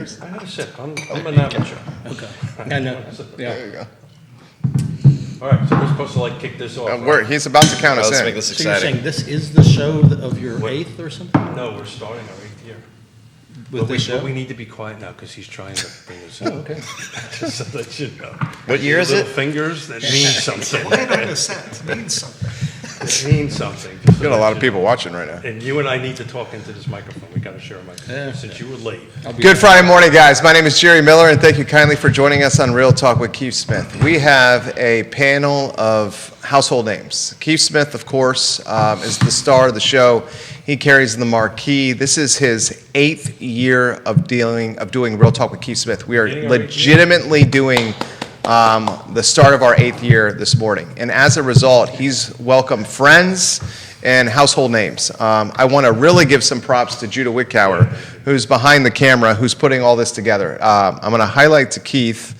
I have a sip. I'm an amateur. Okay. I know. Yeah. There you go. All right, so we're supposed to kick this off. Right? He's about to count us Let's in. make this So you're exciting. saying this is the show of your 8th or something? No, we're starting our 8th year. With this show? But we need to be quiet now because he's trying to bring us in. Oh, okay. Just so that you know. What year is Little it? fingers, that means something. Right on the set. It means something. It means something. We've got a lot of people watching right now. And you and I need to talk into this microphone. We got to share a microphone Yeah. since you were late. Good Friday morning, guys. My name is Jerry Miller, and thank you kindly for joining us on Real Talk with Keith Smith. We have a panel of household names. Keith Smith, of course, is the star of the show. He carries the marquee. This is his 8th year of doing Real Talk with Keith Smith. We are legitimately doing the start of our 8th year this morning. And as a result, he's welcomed friends and household names. I want to really give some props to Judah Wickower, who's behind the camera, who's putting all this together. I'm going to highlight to Keith,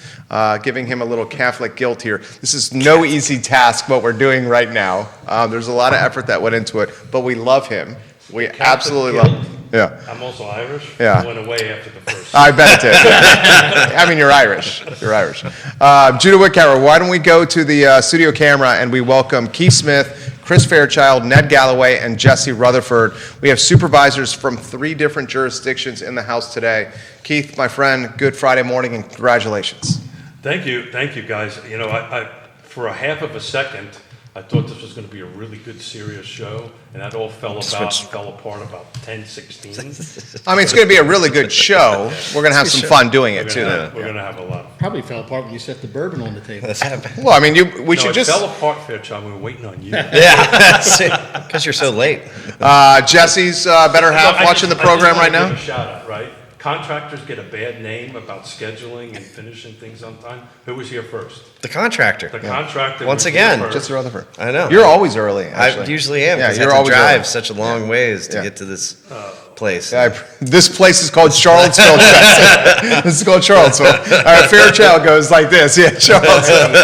giving him a little Catholic guilt here. This is no easy task, what we're doing right now. There's a lot of effort that went into it, but we love him. We absolutely love him. Yeah. I'm also Irish. Yeah. I went away after the first. I bet it did. I mean, you're Irish. You're Irish. Judah Wickower, why don't we go to the studio camera and we welcome Keith Smith, Chris Fairchild, Ned Gallaway, and Jesse Rutherford. We have supervisors from 3 different jurisdictions in the house today. Keith, my friend, good Friday morning and congratulations. Thank you, guys. You know, I for a half of a second, I thought this was going to be a really good, serious show, and that all fell apart about 10, 16. I mean, it's going to be a really good show. We're going to have some fun doing it, too. We're going to have a lot. Probably fell apart when you set the bourbon on the table. That's happening. Well, I mean, we should It just... fell apart, Fairchild. We were waiting on you. Yeah, because you're so late. Jesse's better half watching the program right now. Give a shout out, right? Contractors get a bad name about scheduling and finishing things on time. Who was here first? The contractor. The contractor. Once was here again, first. Jesse Rutherford. I know. You're always early, actually. I usually am, Yeah, because you're I have always to drive early. such a long ways to Yeah. get to this place. Yeah, this place is called Charlottesville. This is called Charlottesville. All right, Fairchild goes like this. Yeah, Charlottesville.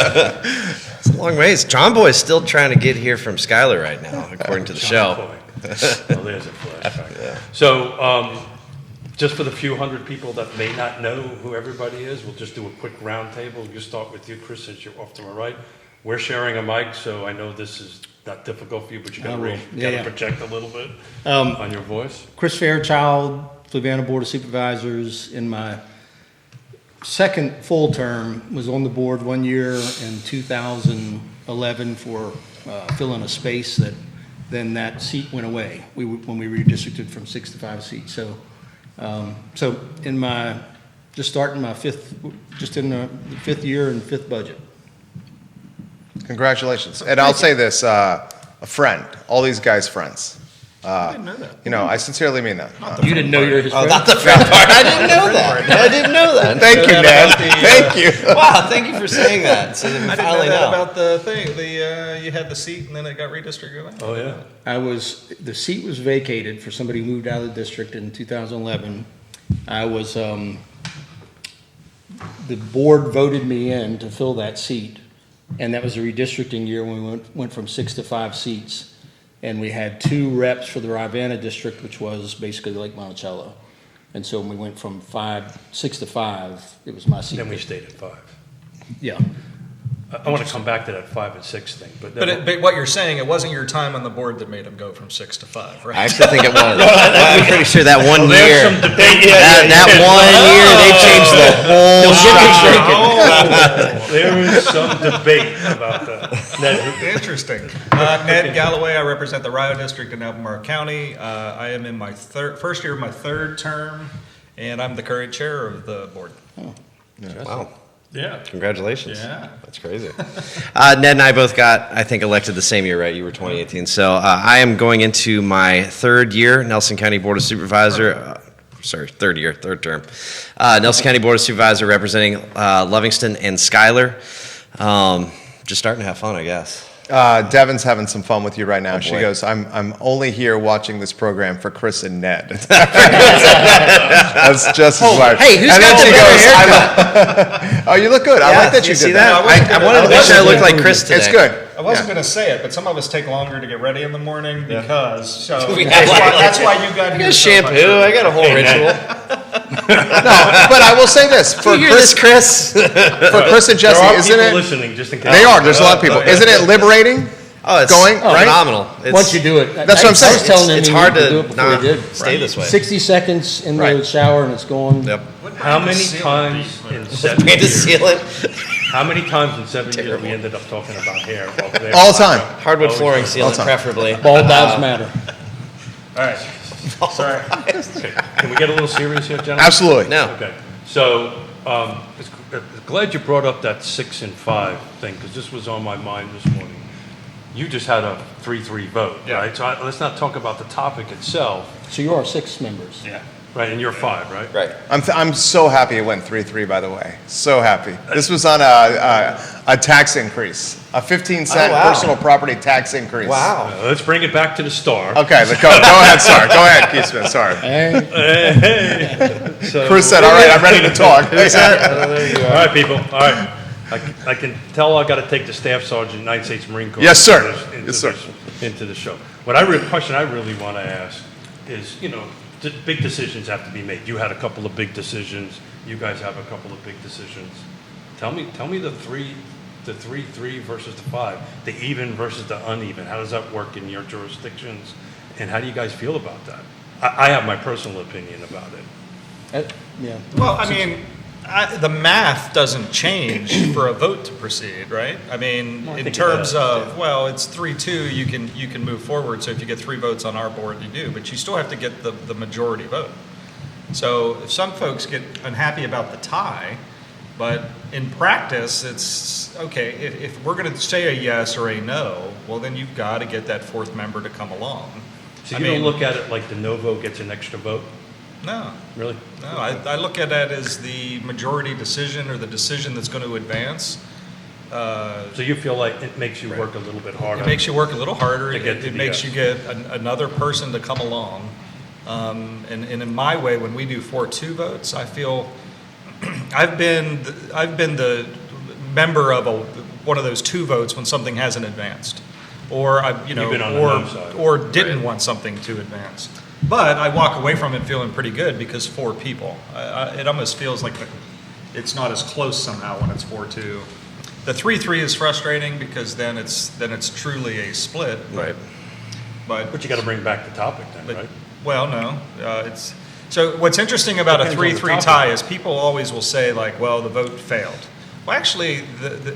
It's a long ways. John Boy's still trying to get here from Schuyler right now, according to the show. Well, there's a flashback. So, just for the few hundred people that may not know who everybody is, we'll just do a quick round table. We'll start with you, Chris, since you're off to my right. We're sharing a mic, so I know this is not difficult for you, but you got to project a little bit on your voice. Chris Fairchild, Fluvanna Board of Supervisors. In my second full term, was on the board 1 year in 2011 for filling a space that then that seat went away when we redistricted from 6 to 5 seats. So in my in the 5th year and 5th budget. Congratulations. And I'll say this, a friend, all these guys' friends. I didn't know that. You know, I sincerely mean that. You didn't know you're his friend? Not the friend part. I didn't know that. I didn't know that. Thank you, Ned. Thank you. Wow, thank you for saying that. So then we I didn't know finally that know. about the thing. You had the seat and then it got redistricted away. Oh, yeah. The seat was vacated for somebody who moved out of the district in 2011. The board voted me in to fill that seat, and that was a redistricting year when we went from 6 to 5 seats. And we had 2 reps for the Fluvanna district, which was basically Lake Monticello. And so when we went from 6 to 5, it was my seat. Then we stayed at 5. Yeah. I want to come back to that 5 and 6 thing, but But what you're saying, it wasn't your time on the board that made him go from 6 to 5, right? I actually think it was. I'm pretty sure that one there's year. some debate. That 1 year, they changed the whole There is some debate about that. Interesting. Ned Gallaway, I represent the Rio District in Albemarle County. I am in my first year of my 3rd term, and I'm the current chair of the board. Wow. Yeah. Congratulations. Yeah. That's crazy. Ned and I both got, I think, elected the same year, right? You were 2018. So I am going into my 3rd year, Nelson County Board of Supervisor. Third year, 3rd term. Nelson County Board of Supervisor representing Livingston and Schuyler. Just starting to have fun, I guess. Devin's having some fun with you right now. Oh, she boy. goes, I'm only here watching this program for Chris and Ned. That's just his wife. Hey, who's and got then the she better goes, oh, you look good. I like that you see did that. I wasn't I gonna- wanted to I make sure I wasn't looked like gonna- Chris today. It's good. I wasn't going to say it, but some of us take longer to get ready in the morning because We that's have- why you got I here. got so much shampoo. I got a whole Hey, ritual. Ned. but I will say this, for You hear this, Chris? for Chris and There Jesse, are isn't people it? listening, just in case. They are, there's a lot of people. Isn't it liberating? Oh, it's Going, right? phenomenal. Once you do it. That's what I'm saying. I was telling him It's he hard needed do to it before not he did. stay this way. 60 seconds in the Right. shower and it's going. Yep. How many times in 7 Paint the years? ceiling. How many times in 7 years we ended up talking about hair? while there? All the time. Hardwood Always flooring good. ceiling, time. preferably. Bald lives matter. All right. Sorry. Okay. Can we get a little serious here, gentlemen? Absolutely. No. Okay, so, glad you brought up that 6 and 5 thing, because this was on my mind this morning. You just had a 3-3 vote, Yeah. right? So let's not talk about the topic itself, So you are 6 members. Yeah. right? And you're 5, right? Right. I'm so happy it went 3-3, by the way. So happy. This was on a tax increase, a 15-cent Oh, wow. personal property tax increase. Wow. Let's bring it back to the star. Okay, go ahead, sorry. Go ahead, Keith Smith, sorry. Hey, So- Chris said, all right, I'm ready to talk. All right, people, all right. I can tell I got to take the Staff Sergeant, United States Marine Corps. Yes, sir. into Yes, sir. into the show. Question I really want to ask is, big decisions have to be made. You had a couple of big decisions. You guys have a couple of big decisions. Tell me the 3-3 versus the 5, the even versus the uneven. How does that work in your jurisdictions? And how do you guys feel about that? I have my personal opinion about it. yeah. Well, I mean, the math doesn't change for a vote to proceed, right? I mean, Well, I in think it terms does, of, yeah. well, it's 3-2, you can move forward. So if you get 3 votes on our board, you do, but you still have to get the majority vote. So if some folks get unhappy about the tie, but in practice, it's, okay, if we're going to say a yes or a no, well, then you've got to get that 4th member to come along. So I you don't mean- look at it like the no vote gets an extra vote? No. Really? No, I look at that as the majority decision or the decision that's going to advance. So you feel like it makes you work a little bit harder? It makes you work a little harder. To get to It the makes yes. you get another person to come along. And in my way, when we do 4-2 votes, I feel I've been the member of one of those 2 votes when something hasn't advanced, or You've been on the no side. or didn't want something to advance. But I walk away from it feeling pretty good because 4 people. It almost feels like it's not as close somehow when it's 4-2. The 3-3 is frustrating because then it's truly a split. Right. But you got to bring back the topic then, But, right? well, no, so what's interesting about a Depends on the 3-3 topic. tie is people always will say like, well, the vote failed. Well, actually,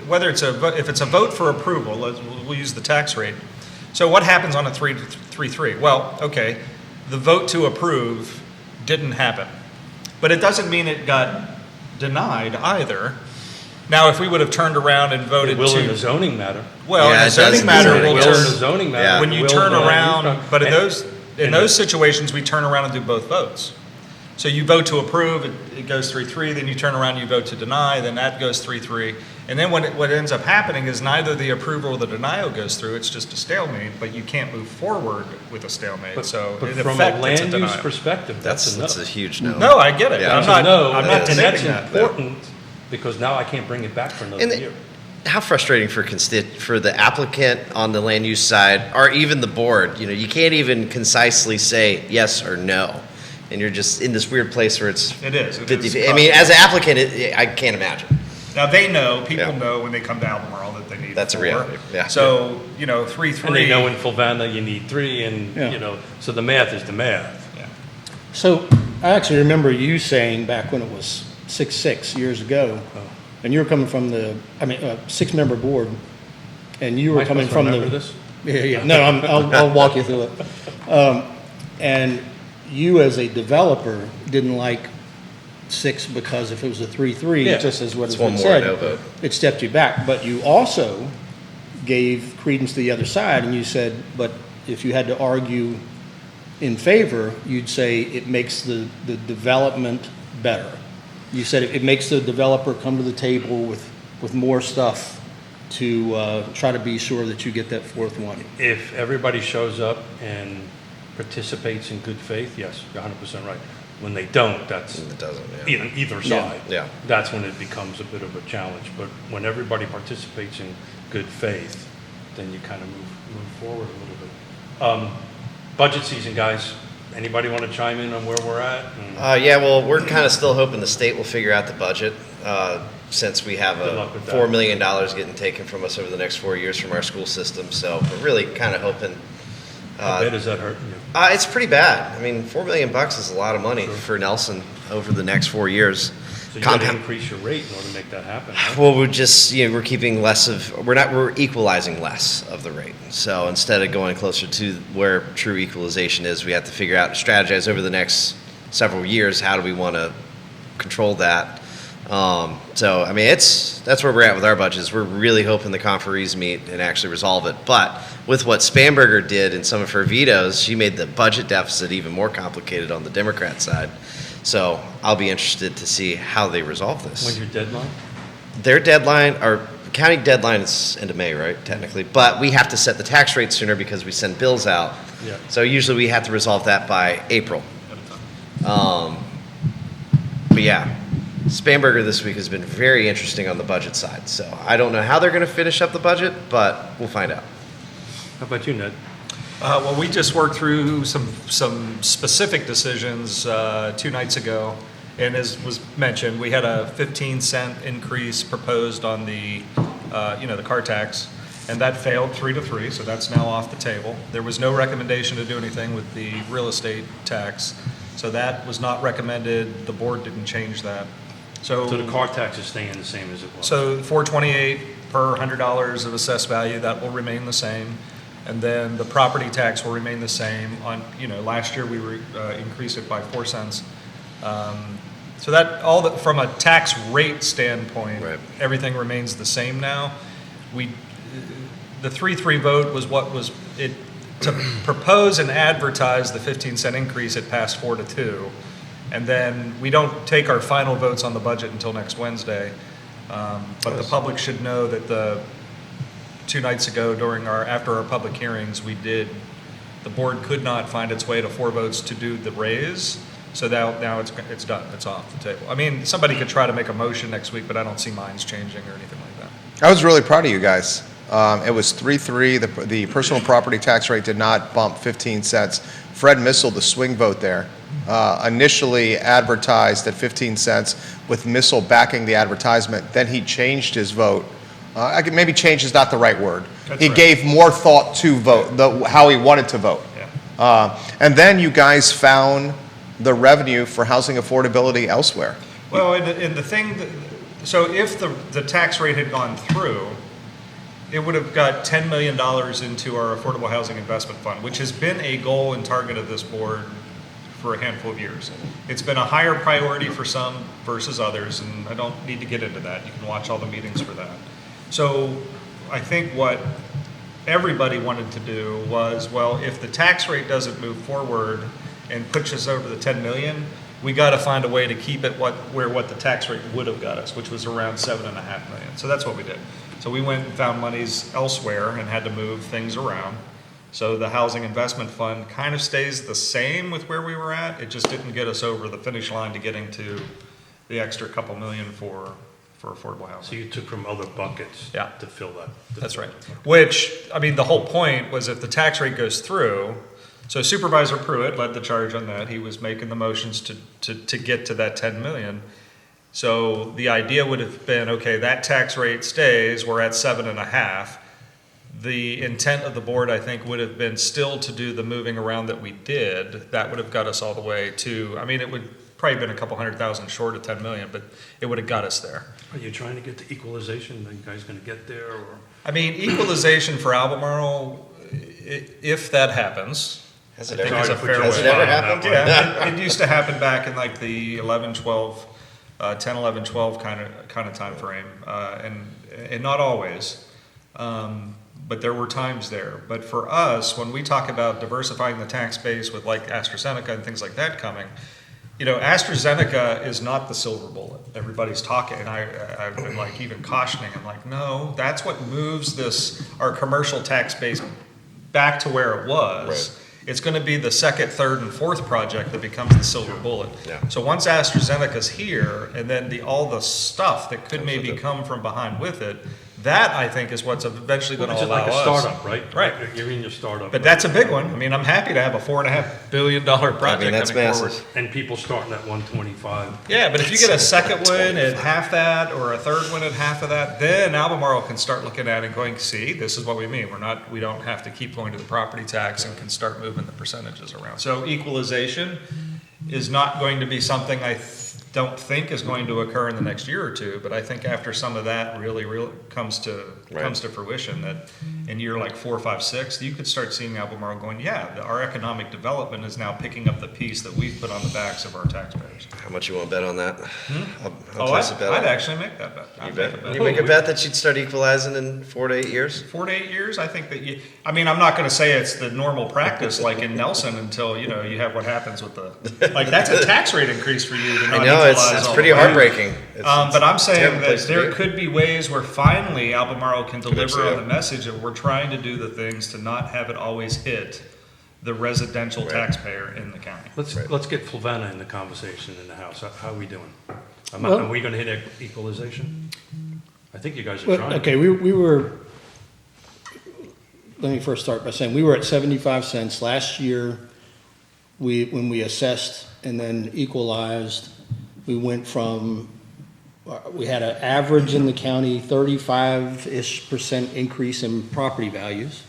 whether if it's a vote for approval, we'll use the tax rate. So what happens on a 3-3? Well, okay, the vote to approve didn't happen, but it doesn't mean it got denied either. Now, if we would have turned around and It voted will in the to, zoning matter. well, Yeah, in it the zoning does. matter, It we'll will in the turn, zoning matter. Yeah. when It you will turn in the land use around, matter. but in And- those and situations, we turn around and do both votes. So you vote to approve, it goes 3-3, then you turn around, you vote to deny, then that goes 3-3. And then what ends up happening is neither the approval or the denial goes through, it's just a stalemate, but you can't move forward with a stalemate, But so but in from a effect, it's a land use denial. perspective, that's That's a a huge no. No, I get it, Yeah. I'm no. not, No, I'm not and that's denying that. important because now I can't bring it back for another And year. how frustrating for the applicant on the land use side, or even the board. You can't even concisely say yes or no, and you're just in this weird place where it's It is. 50. I mean, as an applicant, I can't imagine. Now, they know, people Yeah. know when they come to Albemarle that they need That's a 4. reality, yeah. So, 3-3. And they know in Fluvanna you need 3 and, Yeah. so the math is the math. Yeah. So I actually remember you saying back when it was 6-6 years ago, and you were coming from the, 6-member board, and you were Am I coming supposed to from the. remember this? Yeah. No, I'll walk you through it. And you as a developer didn't like 6 because if it was a 3-3, Yeah. just as what has It's one been more said, no vote. it stepped you back. But you also gave credence to the other side, and you said, but if you had to argue in favor, you'd say it makes the development better. You said it makes the developer come to the table with more stuff to try to be sure that you get that 4th one. If everybody shows up and participates in good faith, yes, you're 100% right. When they don't, that's It doesn't. Yeah. either Yeah. side. Yeah. That's when it becomes a bit of a challenge. But when everybody participates in good faith, then you kind of move forward a little bit. Budget season, guys. anybody want to chime in on where we're at? And- Yeah, well, we're kind of still hoping the state will figure out the budget, since we have Good luck with that. $4 million getting taken from us over the next 4 years from our school system. So we're really kind of hoping. How bad is that hurting you? It's pretty bad. I mean, $4 million is a lot of money for Nelson over the next 4 years. So you got to increase your rate in order to make that happen, right? Well, we're keeping we're equalizing less of the rate. So instead of going closer to where true equalization is, we have to figure out, strategize over the next several years, how do we want to control that? So, I mean, that's where we're at with our budgets. We're really hoping the conferees meet and actually resolve it. But with what Spanberger did in some of her vetoes, she made the budget deficit even more complicated on the Democrat side. So I'll be interested to see how they resolve this. When's your deadline? Their deadline, our county deadline is end of May, right, technically? But we have to set the tax rate sooner because we send bills out. Yeah. So usually we have to resolve that by April. But yeah, Spanberger this week has been very interesting on the budget side. So I don't know how they're going to finish up the budget, but we'll find out. How about you, Ned? Well, we just worked through some specific decisions 2 nights ago, and as was mentioned, we had a 15-cent increase proposed on the the car tax, and that failed 3-3, so that's now off the table. There was no recommendation to do anything with the real estate tax, so that was not recommended. The board didn't change that. So the car tax is staying the same as it was? So $428 per $100 of assessed value, that will remain the same. And then the property tax will remain the same. On, last year we increased it by 4 cents. So that from a tax rate standpoint, Right. everything remains the same now. The 3-3 vote was what was it to propose and advertise the 15-cent increase. It passed 4-2, and then we don't take our final votes on the budget until next Wednesday. But the public should know that 2 nights ago after our public hearings, the board could not find its way to 4 votes to do the raise. So now it's done. It's off the table. I mean, somebody could try to make a motion next week, but I don't see minds changing or anything like that. I was really proud of you guys. It was 3-3. The personal property tax rate did not bump 15 cents. Fred Missel, the swing vote there, initially advertised at 15 cents with Missel backing the advertisement. Then he changed his vote. Maybe change is not the right word. That's he right. gave more thought to vote, how he wanted to vote. Yeah. And then you guys found the revenue for housing affordability elsewhere. Well, and the thing, so if the tax rate had gone through, it would have got $10 million into our Affordable Housing Investment Fund, which has been a goal and target of this board for a handful of years. It's been a higher priority for some versus others, and I don't need to get into that. You can watch all the meetings for that. So I think what everybody wanted to do was, well, if the tax rate doesn't move forward and pushes over the 10 million, we got to find a way to keep it what the tax rate would have got us, which was around 7.5 million. So that's what we did. So we went and found monies elsewhere and had to move things around. So the housing investment fund kind of stays the same with where we were at. It just didn't get us over the finish line to getting to the extra couple million for affordable housing. So you took from other buckets Yeah. to fill that? That's right. Which, I mean, the whole point was if the tax rate goes through, so Supervisor Pruitt led the charge on that. He was making the motions to get to that 10 million. So the idea would have been, okay, that tax rate stays, we're at 7.5. The intent of the board, I think, would have been still to do the moving around that we did. That would have got us all the way to, I mean, it would probably been a couple 100,000 short of 10 million, but it would have got us there. Are you trying to get to equalization? Are you guys going to get there? Or? I mean, equalization for Albemarle, if that happens, Has I it think ever, is a fair has way. it ever happened? Yeah, it used to happen back in like the 11, 12, 10, 11, 12 kind of time frame, and not always, but there were times there. But for us, when we talk about diversifying the tax base with like AstraZeneca and things like that coming, you know, AstraZeneca is not the silver bullet. Everybody's talking, and I've been like even cautioning. I'm like, no, that's what moves our commercial tax base back to where it was. Right. It's going to be the second, third, and fourth project that becomes the silver bullet. Yeah. So once AstraZeneca's here, and then all the stuff that could maybe come from behind with it, That, I think, is what's eventually going to It's allow like a us. startup, right? Right. You're in your startup. But that's a big one. I mean, I'm happy to have a $4.5 billion project that's coming massive. forward. And people starting at 125. Yeah, but if you get a second one at half that, or a third one at half of that, then Albemarle can start looking at it and going, see, this is what we mean. We don't have to keep going to the property tax and can start moving the percentages around. So equalization is not going to be something don't think is going to occur in the next year or two, but I think after some of that really comes to fruition, that in year like 4, 5, 6, you could start seeing Albemarle going, our economic development is now picking up the piece that we've put on the backs of our taxpayers. How much you want to bet on that? How Oh, place to bet I'd on? actually make that bet. You bet? You make a bet that you'd start equalizing in 4 to 8 years? 4 to 8 years, I think that I'm not going to say it's the normal practice like in Nelson until, you have what happens with that's a tax rate increase for you to not I know, equalize it's all pretty the way. heartbreaking. But I'm saying terrible that place to there be. could be ways where finally Albemarle can deliver on yeah. the message that we're trying to do the things to not have it always hit the residential taxpayer in the county. Let's get Fluvanna in the conversation in the House. How are we doing? Well- Are we going to hit equalization? I think you guys are Well, trying. okay, we were, let me first start by saying, we were at 75 cents. Last year, when we assessed and then equalized, we went from, we had an average in the county 35-ish% increase in property values.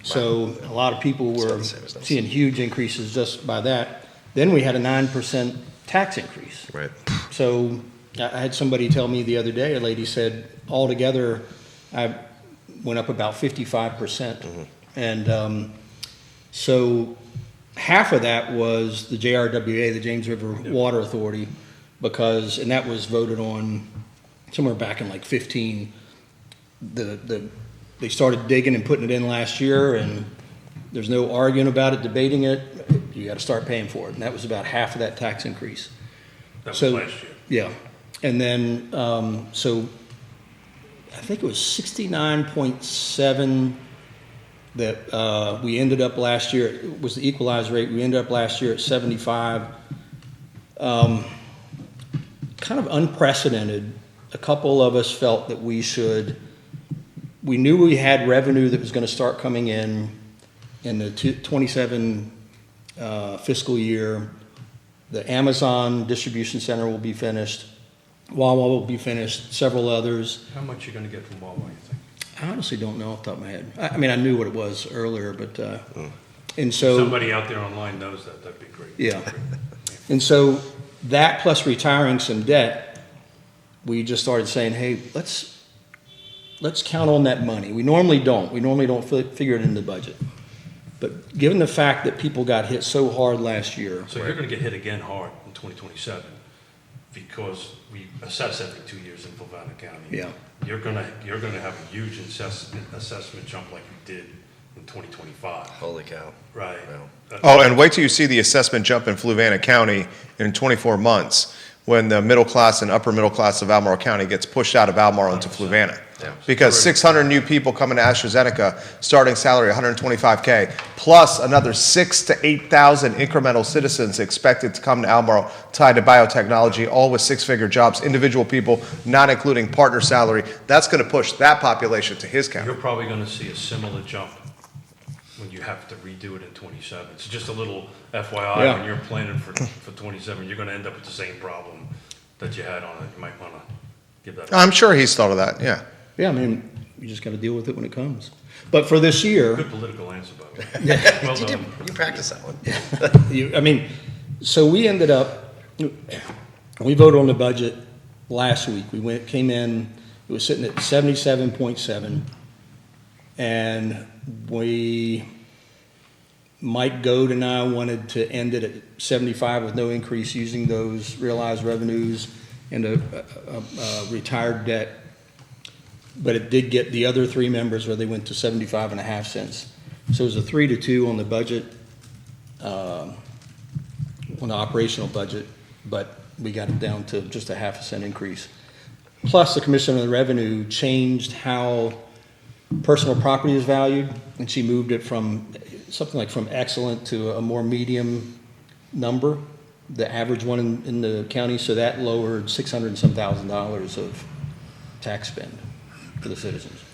So a lot of people were the same as us. seeing huge increases just by that. Then we had a 9% tax increase. Right. So I had somebody tell me the other day, a lady said, altogether, I went up about 55%. And so half of that was the JRWA, the James River Water Authority, and that was voted on somewhere back in like 15. They started digging and putting it in last year, and there's no arguing about it, debating it. You got to start paying for it. And that was about half of that tax increase. That was So- last year. Yeah, and then, so I think it was 69.7 that we ended up last year, it was the equalized rate, we ended up last year at 75. Kind of unprecedented. A couple of us felt that we knew we had revenue that was going to start coming in the 27 fiscal year. The Amazon distribution center will be finished. Wawa will be finished, several others. How much are you going to get from Wawa, you think? I honestly don't know off the top of my head. I mean, I knew what it was earlier, but, and so. Somebody out there online knows that. That'd be great. Yeah. And so that plus retiring some debt, we just started saying, hey, let's count on that money. We normally don't. We normally don't figure it in the budget. But given the fact that people got hit so hard last year. So you're going to get hit again hard in 2027 because we assess every 2 years in Fluvanna County. Yeah. You're going to have a huge assessment jump like we did in 2025. Holy cow. Right. Wow. Oh, and wait till you see the assessment jump in Fluvanna County in 24 months when the middle class and upper middle class of Albemarle County gets pushed out of Albemarle into Fluvanna. Yeah. Because 600 new people coming to AstraZeneca, starting salary $125K, plus another 6,000 to 8,000 incremental citizens expected to come to Albemarle tied to biotechnology, all with six-figure jobs, individual people, not including partner salary. That's going to push that population to his county. You're probably going to see a similar jump when you have to redo it in 27. It's just a little FYI, Yeah. when you're planning for 27, you're going to end up with the same problem that you had on it. You might want to give that. I'm sure he's thought of that, yeah. Yeah, I mean, you just got to deal with it when it comes. But for this year, Good political answer, by the way. Well done. You practice that one. so we ended up, we voted on the budget last week. Came in, it was sitting at 77.7. And Mike Goad and I wanted to end it at 75 with no increase using those realized revenues and a retired debt. But it did get the other three members where they went to 75.5 cents. So it was a 3-2 on the budget, on the operational budget, but we got it down to just a 0.5 cent increase. Plus, the Commissioner of the Revenue changed how personal property is valued, and she moved it from something like from excellent to a more medium number, the average one in the county, so that lowered $600 and some thousand of tax spend. for the citizens.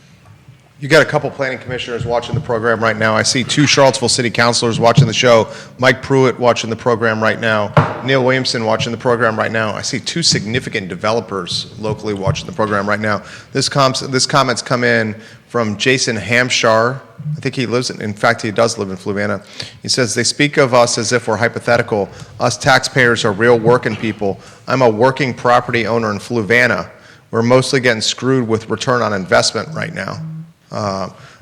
You got a couple planning commissioners watching the program right now. I see 2 Charlottesville city councilors watching the show. Mike Pruitt watching the program right now. Neil Williamson watching the program right now. I see 2 significant developers locally watching the program right now. This comment's come in from Jason Hampshire. I think he lives in fact, he does live in Fluvanna. He says, they speak of us as if we're hypothetical. Us taxpayers are real working people. I'm a working property owner in Fluvanna. We're mostly getting screwed with return on investment right now.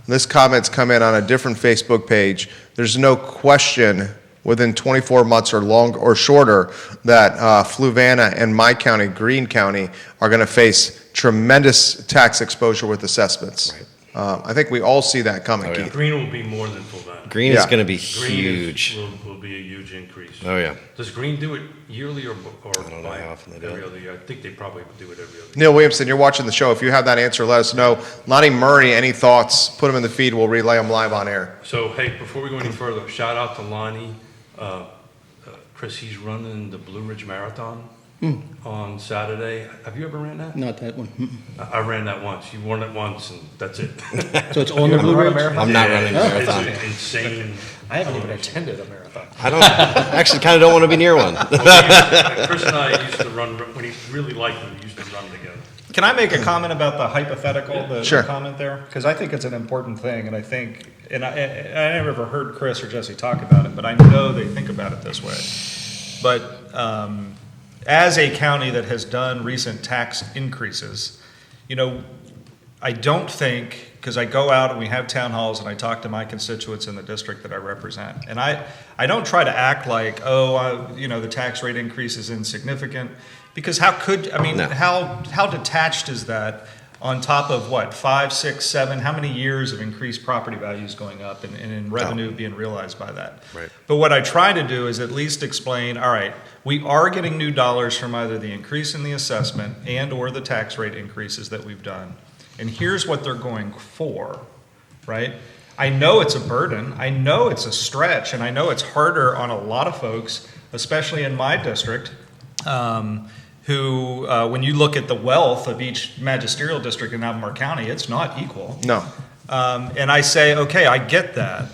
This comment's come in on a different Facebook page. There's no question within 24 months or shorter that Fluvanna and my county, Greene County, are going to face tremendous tax exposure with assessments. Right. I think we all see that coming, Keith. Greene will be more than Fluvanna. Greene is going to be Greene huge. Will be a huge increase. Oh, yeah. Does Greene do it yearly or I don't know how often they do every it. other year? I think they probably do it every other year. Neil Williamson, you're watching the show. If you have that answer, let us know. Lonnie Murray, any thoughts? Put them in the feed. We'll relay them live on air. So, hey, before we go any further, shout out to Lonnie. Chris, he's running the Blue Ridge Marathon on Saturday. Have you ever ran that? Not that one. I ran that once. You won it once, and that's it. So it's on the Blue Ridge? I'm not running a marathon. It's insane. I haven't even attended a marathon. I don't actually kind of don't want to be near one. Chris and I used to run, when he really liked me, we used to run together. Can I make a comment about the hypothetical, the Sure. comment there? Because I think it's an important thing, and I think, and I never ever heard Chris or Jesse talk about it, but I know they think about it this way. But as a county that has done recent tax increases, you know, I don't think, because I go out and we have town halls and I talk to my constituents in the district that I represent, and I don't try to act like, the tax rate increase is insignificant, because how detached is that on top of what, 5, 6, 7, how many years of increased property values going up and in revenue being realized by that? Right. But what I try to do is at least explain, all right, we are getting new dollars from either the increase in the assessment and or the tax rate increases that we've done. And here's what they're going for, right? I know it's a burden, I know it's a stretch, and I know it's harder on a lot of folks, especially in my district, who, when you look at the wealth of each magisterial district in Albemarle County, it's not equal. No. And I say, okay, I get that,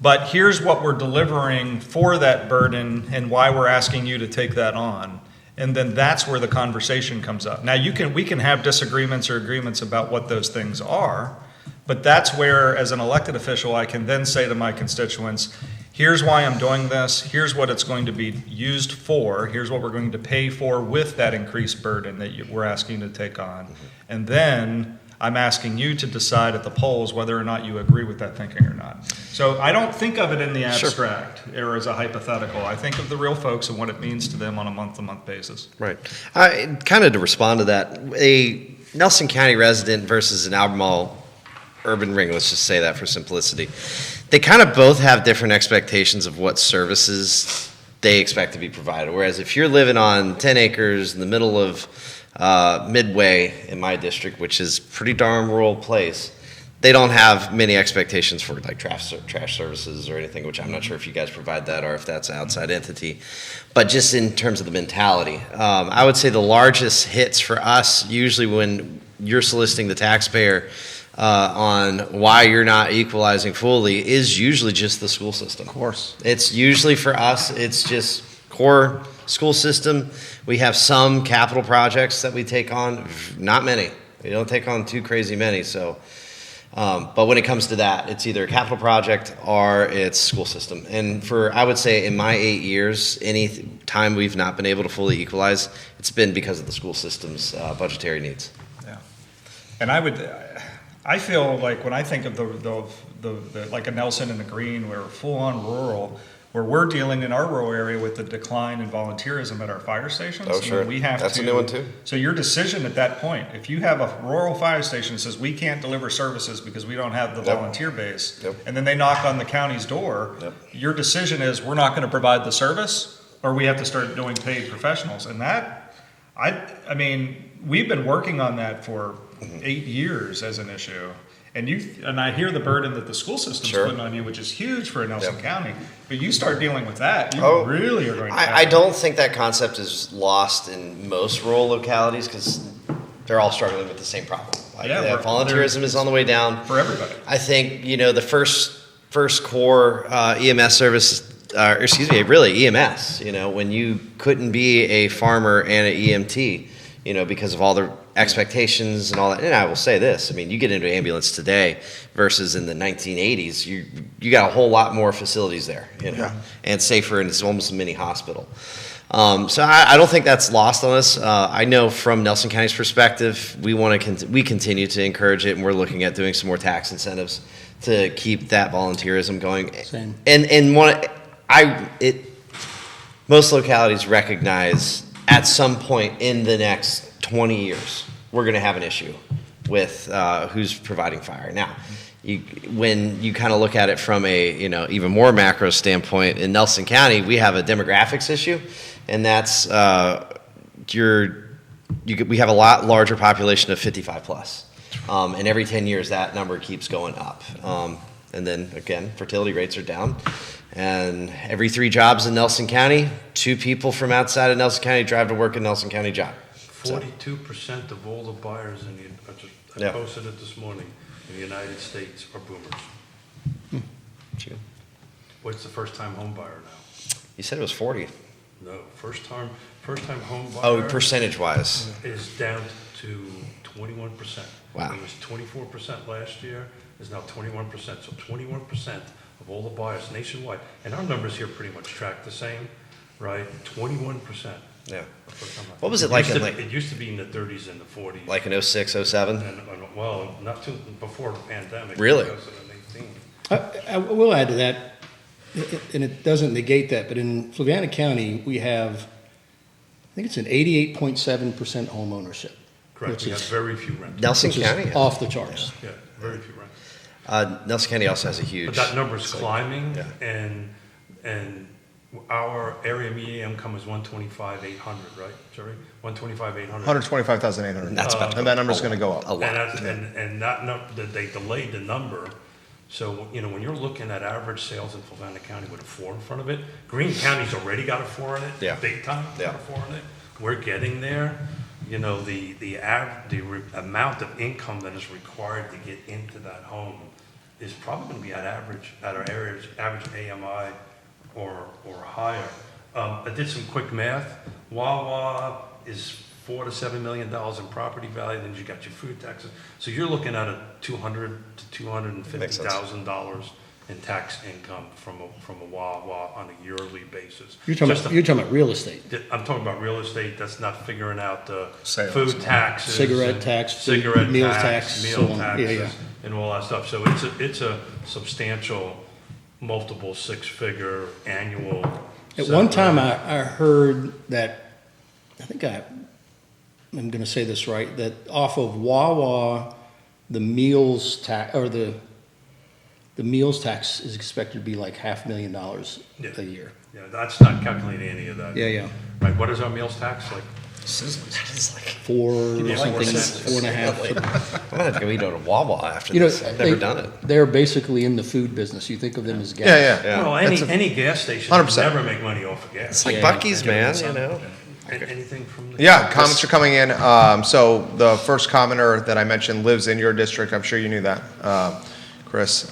but here's what we're delivering for that burden and why we're asking you to take that on. And then that's where the conversation comes up. Now, we can have disagreements or agreements about what those things are, but that's where, as an elected official, I can then say to my constituents, here's why I'm doing this, here's what it's going to be used for, here's what we're going to pay for with that increased burden that we're asking you to take on. And then I'm asking you to decide at the polls whether or not you agree with that thinking or not. So I don't think of it in the abstract or as a hypothetical. I think of the real folks and what it means to them on a month-to-month basis. Right. Kind of to respond to that, a Nelson County resident versus an Albemarle urban ring, let's just say that for simplicity, they kind of both have different expectations of what services they expect to be provided. Whereas if you're living on 10 acres in the middle of Midway in my district, which is a pretty darn rural place, they don't have many expectations for like trash services or anything, which I'm not sure if you guys provide that or if that's an outside entity. But just in terms of the mentality, I would say the largest hits for us, usually when you're soliciting the taxpayer on why you're not equalizing fully, is usually just the school system. Of course. It's usually for us, it's just core school system. We have some capital projects that we take on, not many. We don't take on too crazy many, so. But when it comes to that, it's either a capital project or it's school system. And I would say in my 8 years, any time we've not been able to fully equalize, it's been because of the school system's budgetary needs. Yeah. And I feel like when I think of the like a Nelson and a Greene, we're full-on rural, where we're dealing in our rural area with the decline in volunteerism at our fire stations. Oh, sure. And we have That's a new one, too. So your decision at that point, if you have a rural fire station that says we can't deliver services because we don't have the volunteer base, Yep. and then they knock on the county's door, Yep. your decision is we're not going to provide the service, or we have to start doing paid professionals. And that, I mean, we've been working on that for 8 years as an issue. And I hear the burden that the school system's Sure. putting on you, which is huge for Nelson Yep. County. But you start dealing with that, you Oh, really are going to I don't think that concept is lost in most rural localities because they're all struggling with the same problem. Like, Yeah, volunteerism is on the way down. For everybody. I think, the first core EMS service, really EMS, when you couldn't be a farmer and an EMT, because of all the expectations and all that. And I will say this, you get into an ambulance today versus in the 1980s, you got a whole lot more facilities there, and safer, and it's almost a mini hospital. So I don't think that's lost on us. I know from Nelson County's perspective, we continue to encourage it, and we're looking at doing some more tax incentives to keep that volunteerism going. Same. And most localities recognize at some point in the next 20 years, we're going to have an issue with who's providing fire. Now, when you kind of look at it from a even more macro standpoint, in Nelson County, we have a demographics issue, and that's we have a lot larger population of 55 plus, and every 10 years that number keeps going up. And then again, fertility rates are down, and every 3 jobs in Nelson County, 2 people from outside of Nelson County drive to work a Nelson County job. 42% of all the buyers I posted it this morning, in the United States are boomers. What's the first-time home buyer now? You said it was 40. No, first-time home buyer. Oh, percentage-wise. Is down to 21%. Wow. It was 24% last year, is now 21%. So 21% of all the buyers nationwide, and our numbers here pretty much track the same, right? 21%. Yeah. What was it like in It used to be in the 30s and the 40s. Like in 06, 07? Well, not too before the pandemic. Really? 2018. I will add to that, and it doesn't negate that, but in Fluvanna County, we have, I think it's an 88.7% home ownership. Correct. Which We have is, very few renters. Nelson which is County? off the charts. Yeah, very few renters. Nelson County also has a huge. But that number's climbing, Yeah. and our area median income is 125,800, right, Jerry? 125,800. 125,800. That's about And that number's going to go up. a lot. And they delayed the number. So, when you're looking at average sales in Fluvanna County with a 4 in front of it, Greene County's already got a 4 in it. Yeah. Big time, got a 4 in it. We're getting there. The amount of income that is required to get into that home is probably going to be at our average AMI or higher. I did some quick math. Wawa is $4 to $7 million in property value. Then you got your food taxes. So you're looking at a $200,000 to $250,000 in tax income from a Wawa on a yearly basis. You're talking about real estate. I'm talking about real estate. That's not figuring out the Sales. food taxes, Cigarette and tax, cigarette meal tax, tax, meal so on. taxes, Yeah. and all that stuff. So it's a substantial, multiple 6-figure annual. At one time, I heard that, I think I'm going to say this right, that off of Wawa, the meals tax, or the meals tax is expected to be like $500,000 a year. Yeah, that's not calculating any of that. Yeah. Right, what is our meals tax like? That is like 4 or something, 4.5. I'm gonna have to go eat at a Wawa after You know, this. I've never done it. They're basically in the food business. You think of them as gas. Yeah. Well, any gas station 100%. never make money off of gas. It's like Yeah. Buc-ee's, man. Anything from the Yeah, comments are coming in. So the first commenter that I mentioned lives in your district. I'm sure you knew that, Chris.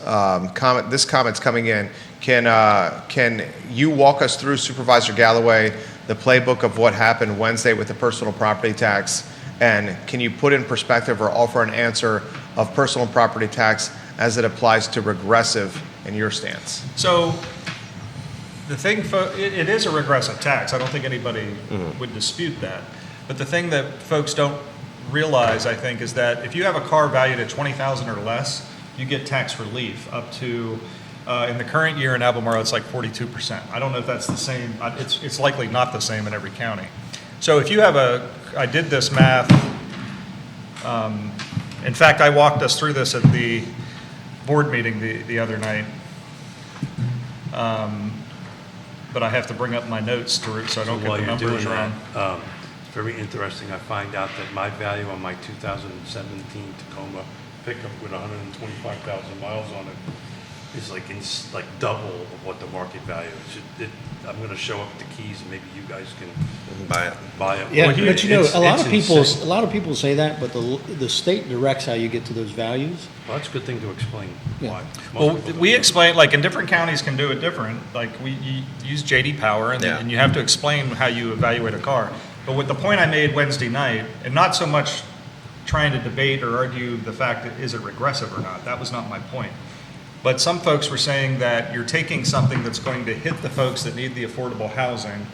This comment's coming in. Can you walk us through, Supervisor Gallaway, the playbook of what happened Wednesday with the personal property tax? And can you put in perspective or offer an answer of personal property tax as it applies to regressive in your stance? So the thing, it is a regressive tax. I don't think anybody would dispute that. But the thing that folks don't realize, I think, is that if you have a car valued at $20,000 or less, you get tax relief up to, in the current year in Albemarle, it's like 42%. I don't know if that's the same. It's likely not the same in every county. So if you have I did this math. In fact, I walked us through this at the board meeting the other night. But I have to bring up my notes so I don't get While the you're doing numbers wrong. that, it's very interesting. I find out that my value on my 2017 Tacoma pickup with 125,000 miles on it is like double of what the market value is. I'm gonna show up the keys and maybe you guys can buy it. Yeah, Well, but you know, it's a insane. lot of people say that, but the state directs how you get to those values. Well, that's a good thing to explain Yeah. why. Well, Most people we don't. explain, like, in different counties can do it different. Like, you use JD Power, and, Yeah. and you have to explain how you evaluate a car. But with the point I made Wednesday night, and not so much trying to debate or argue the fact that is it regressive or not, that was not my point. But some folks were saying that you're taking something that's going to hit the folks that need the affordable housing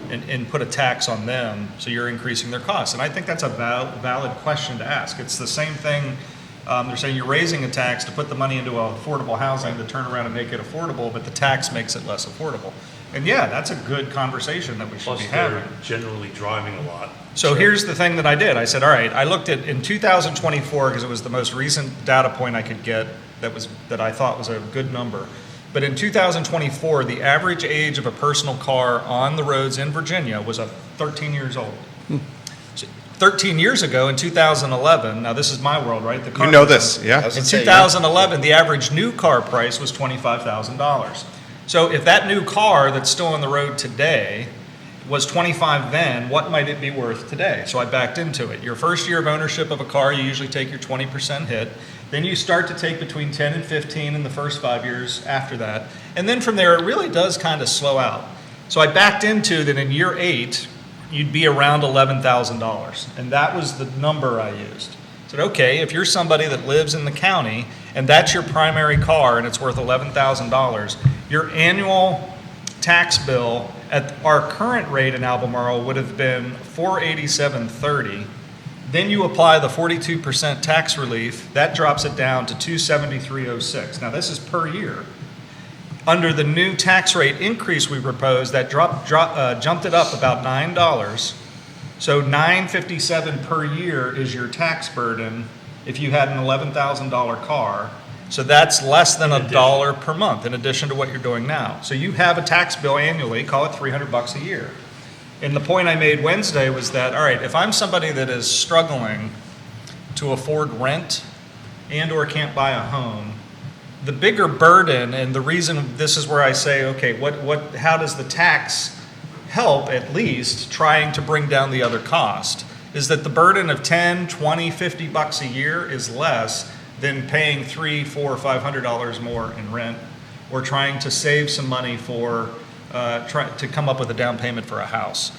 and put a tax on them, so you're increasing their costs. And I think that's a valid question to ask. It's the same thing, they're saying you're raising a tax to put the money into affordable housing to turn around and make it affordable, but the tax makes it less affordable. And yeah, that's a good conversation that we should Plus, be they're having. generally driving a lot. So here's the thing that I did. I said, all right, I looked at in 2024 because it was the most recent data point I could get that I thought was a good number. But in 2024, the average age of a personal car on the roads in Virginia was 13 years old. So 13 years ago in 2011, now this is my world, right? The car You know this, yeah? In 2011, the average new car price was $25,000. So if that new car that's still on the road today was 25 then, what might it be worth today? So I backed into it. Your first year of ownership of a car, you usually take your 20% hit. Then you start to take between 10 and 15 in the first 5 years after that. And then from there, it really does kind of slow out. So I backed into that in year 8, you'd be around $11,000. And that was the number I used. I said, okay, if you're somebody that lives in the county and that's your primary car and it's worth $11,000, your annual tax bill at our current rate in Albemarle would have been $487.30. Then you apply the 42% tax relief, that drops it down to $273.06. Now this is per year. Under the new tax rate increase we proposed, that jumped it up about $9. So $957 per year is your tax burden if you had an $11,000 car. So that's less than $1 per month in addition to what you're doing now. So you have a tax bill annually, call it $300 a year. And the point I made Wednesday was that, all right, if I'm somebody that is struggling to afford rent and or can't buy a home, the bigger burden, and the reason this is where I say, okay, how does the tax help at least trying to bring down the other cost, is that the burden of $10, $20, $50 a year is less than paying $300, $400, $500 more in rent, or trying to save some money for to come up with a down payment for a house.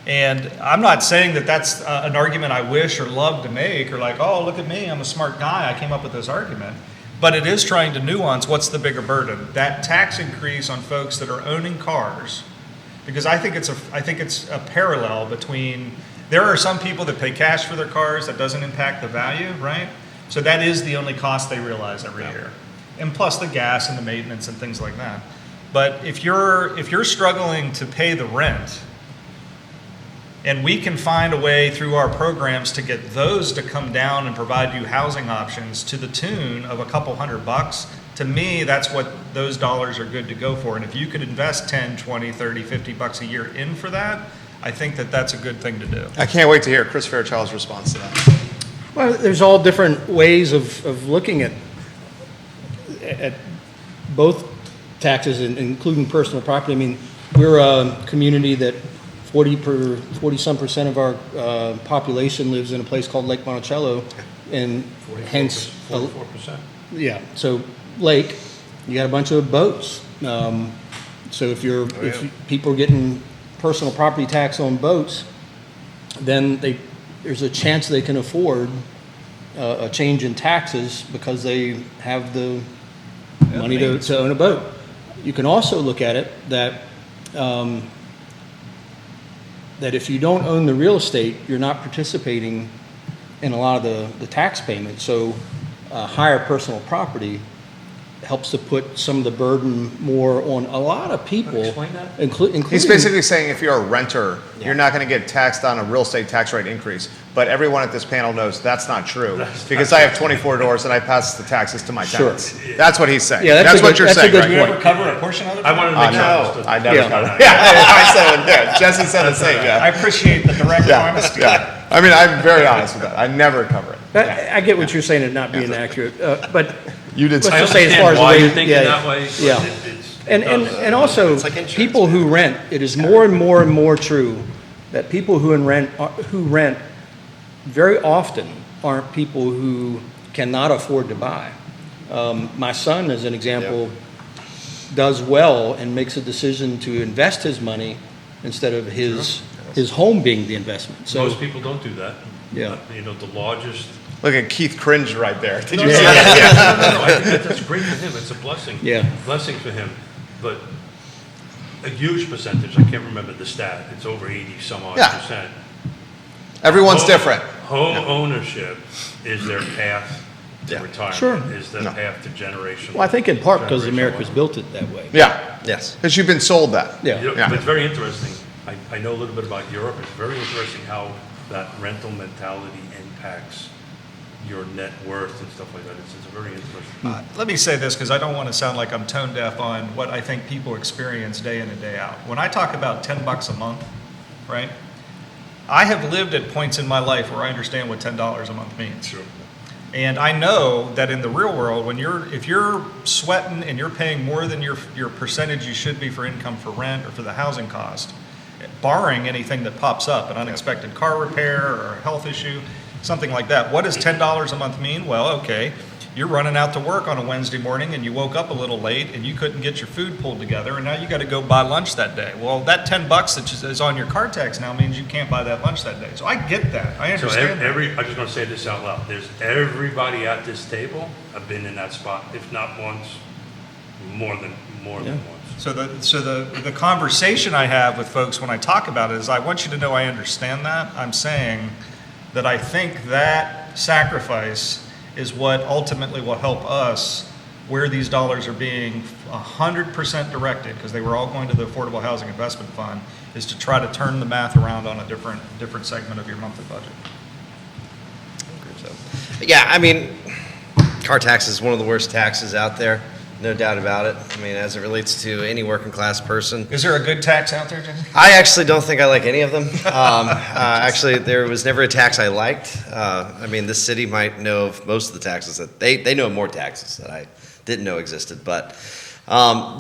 And I'm not saying that that's an argument I wish or love to make, or like, oh, look at me, I'm a smart guy, I came up with this argument. But it is trying to nuance what's the bigger burden. That tax increase on folks that are owning cars, because I think it's a parallel between, there are some people that pay cash for their cars, that doesn't impact the value, right? So that is the only cost they realize every year. And plus the gas and the maintenance and things like that. But if you're struggling to pay the rent, and we can find a way through our programs to get those to come down and provide you housing options to the tune of a couple $100, to me, that's what those dollars are good to go for. And if you could invest 10, 20, 30, $50 a year in for that, I think that that's a good thing to do. I can't wait to hear Chris Fairchild's response to that. Well, there's all different ways of looking at both taxes, including personal property. I mean, we're a community that 40-some% of our population lives in a place called Lake Monticello, and hence, 44%. yeah. So lake, you got a bunch of boats. So if people are getting personal property tax on boats, then there's a chance they can afford a change in taxes because they have the money to own a boat. You can also look at it that if you don't own the real estate, you're not participating in a lot of the tax payments. So higher personal property helps to put some of the burden more on a lot of people. Explain that. Including, He's basically saying if you're a renter, you're not going to get taxed on a real estate tax rate increase. But everyone at this panel knows that's not true because I have 24 doors and I pass the taxes to my tenants. That's what he's saying. Yeah, that's what you're saying, good right? Do you point. ever cover a portion of it? I wanted to make sure I No, understood. I never Yeah. covered it. Yeah, I said it there. Jesse said the same. I Yeah. appreciate the direct honesty. Yeah. I mean, I'm very honest with that. I never cover it. I get what you're saying and not being accurate, but You did. let's I just say as far understand as why the way, you're thinking yeah, that way. But yeah. And also, It's like insurance, people who rent, it is more and more and more true that people who rent very often aren't people who cannot afford to buy. My son, as an example, does well and makes a decision to invest his money instead of his home being the investment. So, most people don't do that. Yeah. You know, the largest. Look at Keith cringed right there. Did No, you no, see no, that? no, I think that's great for him. It's a blessing. Yeah. Blessing for him. But a huge percentage, I can't remember the stat, it's over 80 some odd Yeah. percent. Everyone's different. Home ownership is their path to retirement. Sure. Is the No. path to generational. well, I think in part because generational America's wealth. built it that way. Yeah. Yes. Because you've been sold that. Yeah. You know, Yeah. but it's very interesting. I know a little bit about Europe. It's very interesting how that rental mentality impacts your net worth and stuff like that. It's a very interesting. Let me say this, because I don't want to sound like I'm tone deaf on what I think people experience day in and day out. When I talk about $10 a month, right? I have lived at points in my life where I understand what $10 a month means. Sure. And I know that in the real world, if you're sweating and you're paying more than your percentage you should be for income for rent or for the housing cost, barring anything that pops up, an unexpected car repair or a health issue, something like that. What does $10 a month mean? Well, okay, you're running out to work on a Wednesday morning and you woke up a little late and you couldn't get your food pulled together and now you got to go buy lunch that day. Well, that $10 that is on your car tax now means you can't buy that lunch that day. So I get that. I So understand that. I'm just going to say this out loud. There's everybody at this table have been in that spot, if not once, more than once. So the conversation I have with folks when I talk about it is I want you to know I understand that. I'm saying that I think that sacrifice is what ultimately will help us where these dollars are being 100% directed, because they were all going to the Affordable Housing Investment Fund, is to try to turn the math around on a different segment of your monthly budget. Yeah, I mean, car tax is one of the worst taxes out there, no doubt about it. I mean, as it relates to any working class person. Is there a good tax out there, Jason? I actually don't think I like any of them. Actually, there was never a tax I liked. I mean, this city might know of most of the taxes that they know more taxes that I didn't know existed. But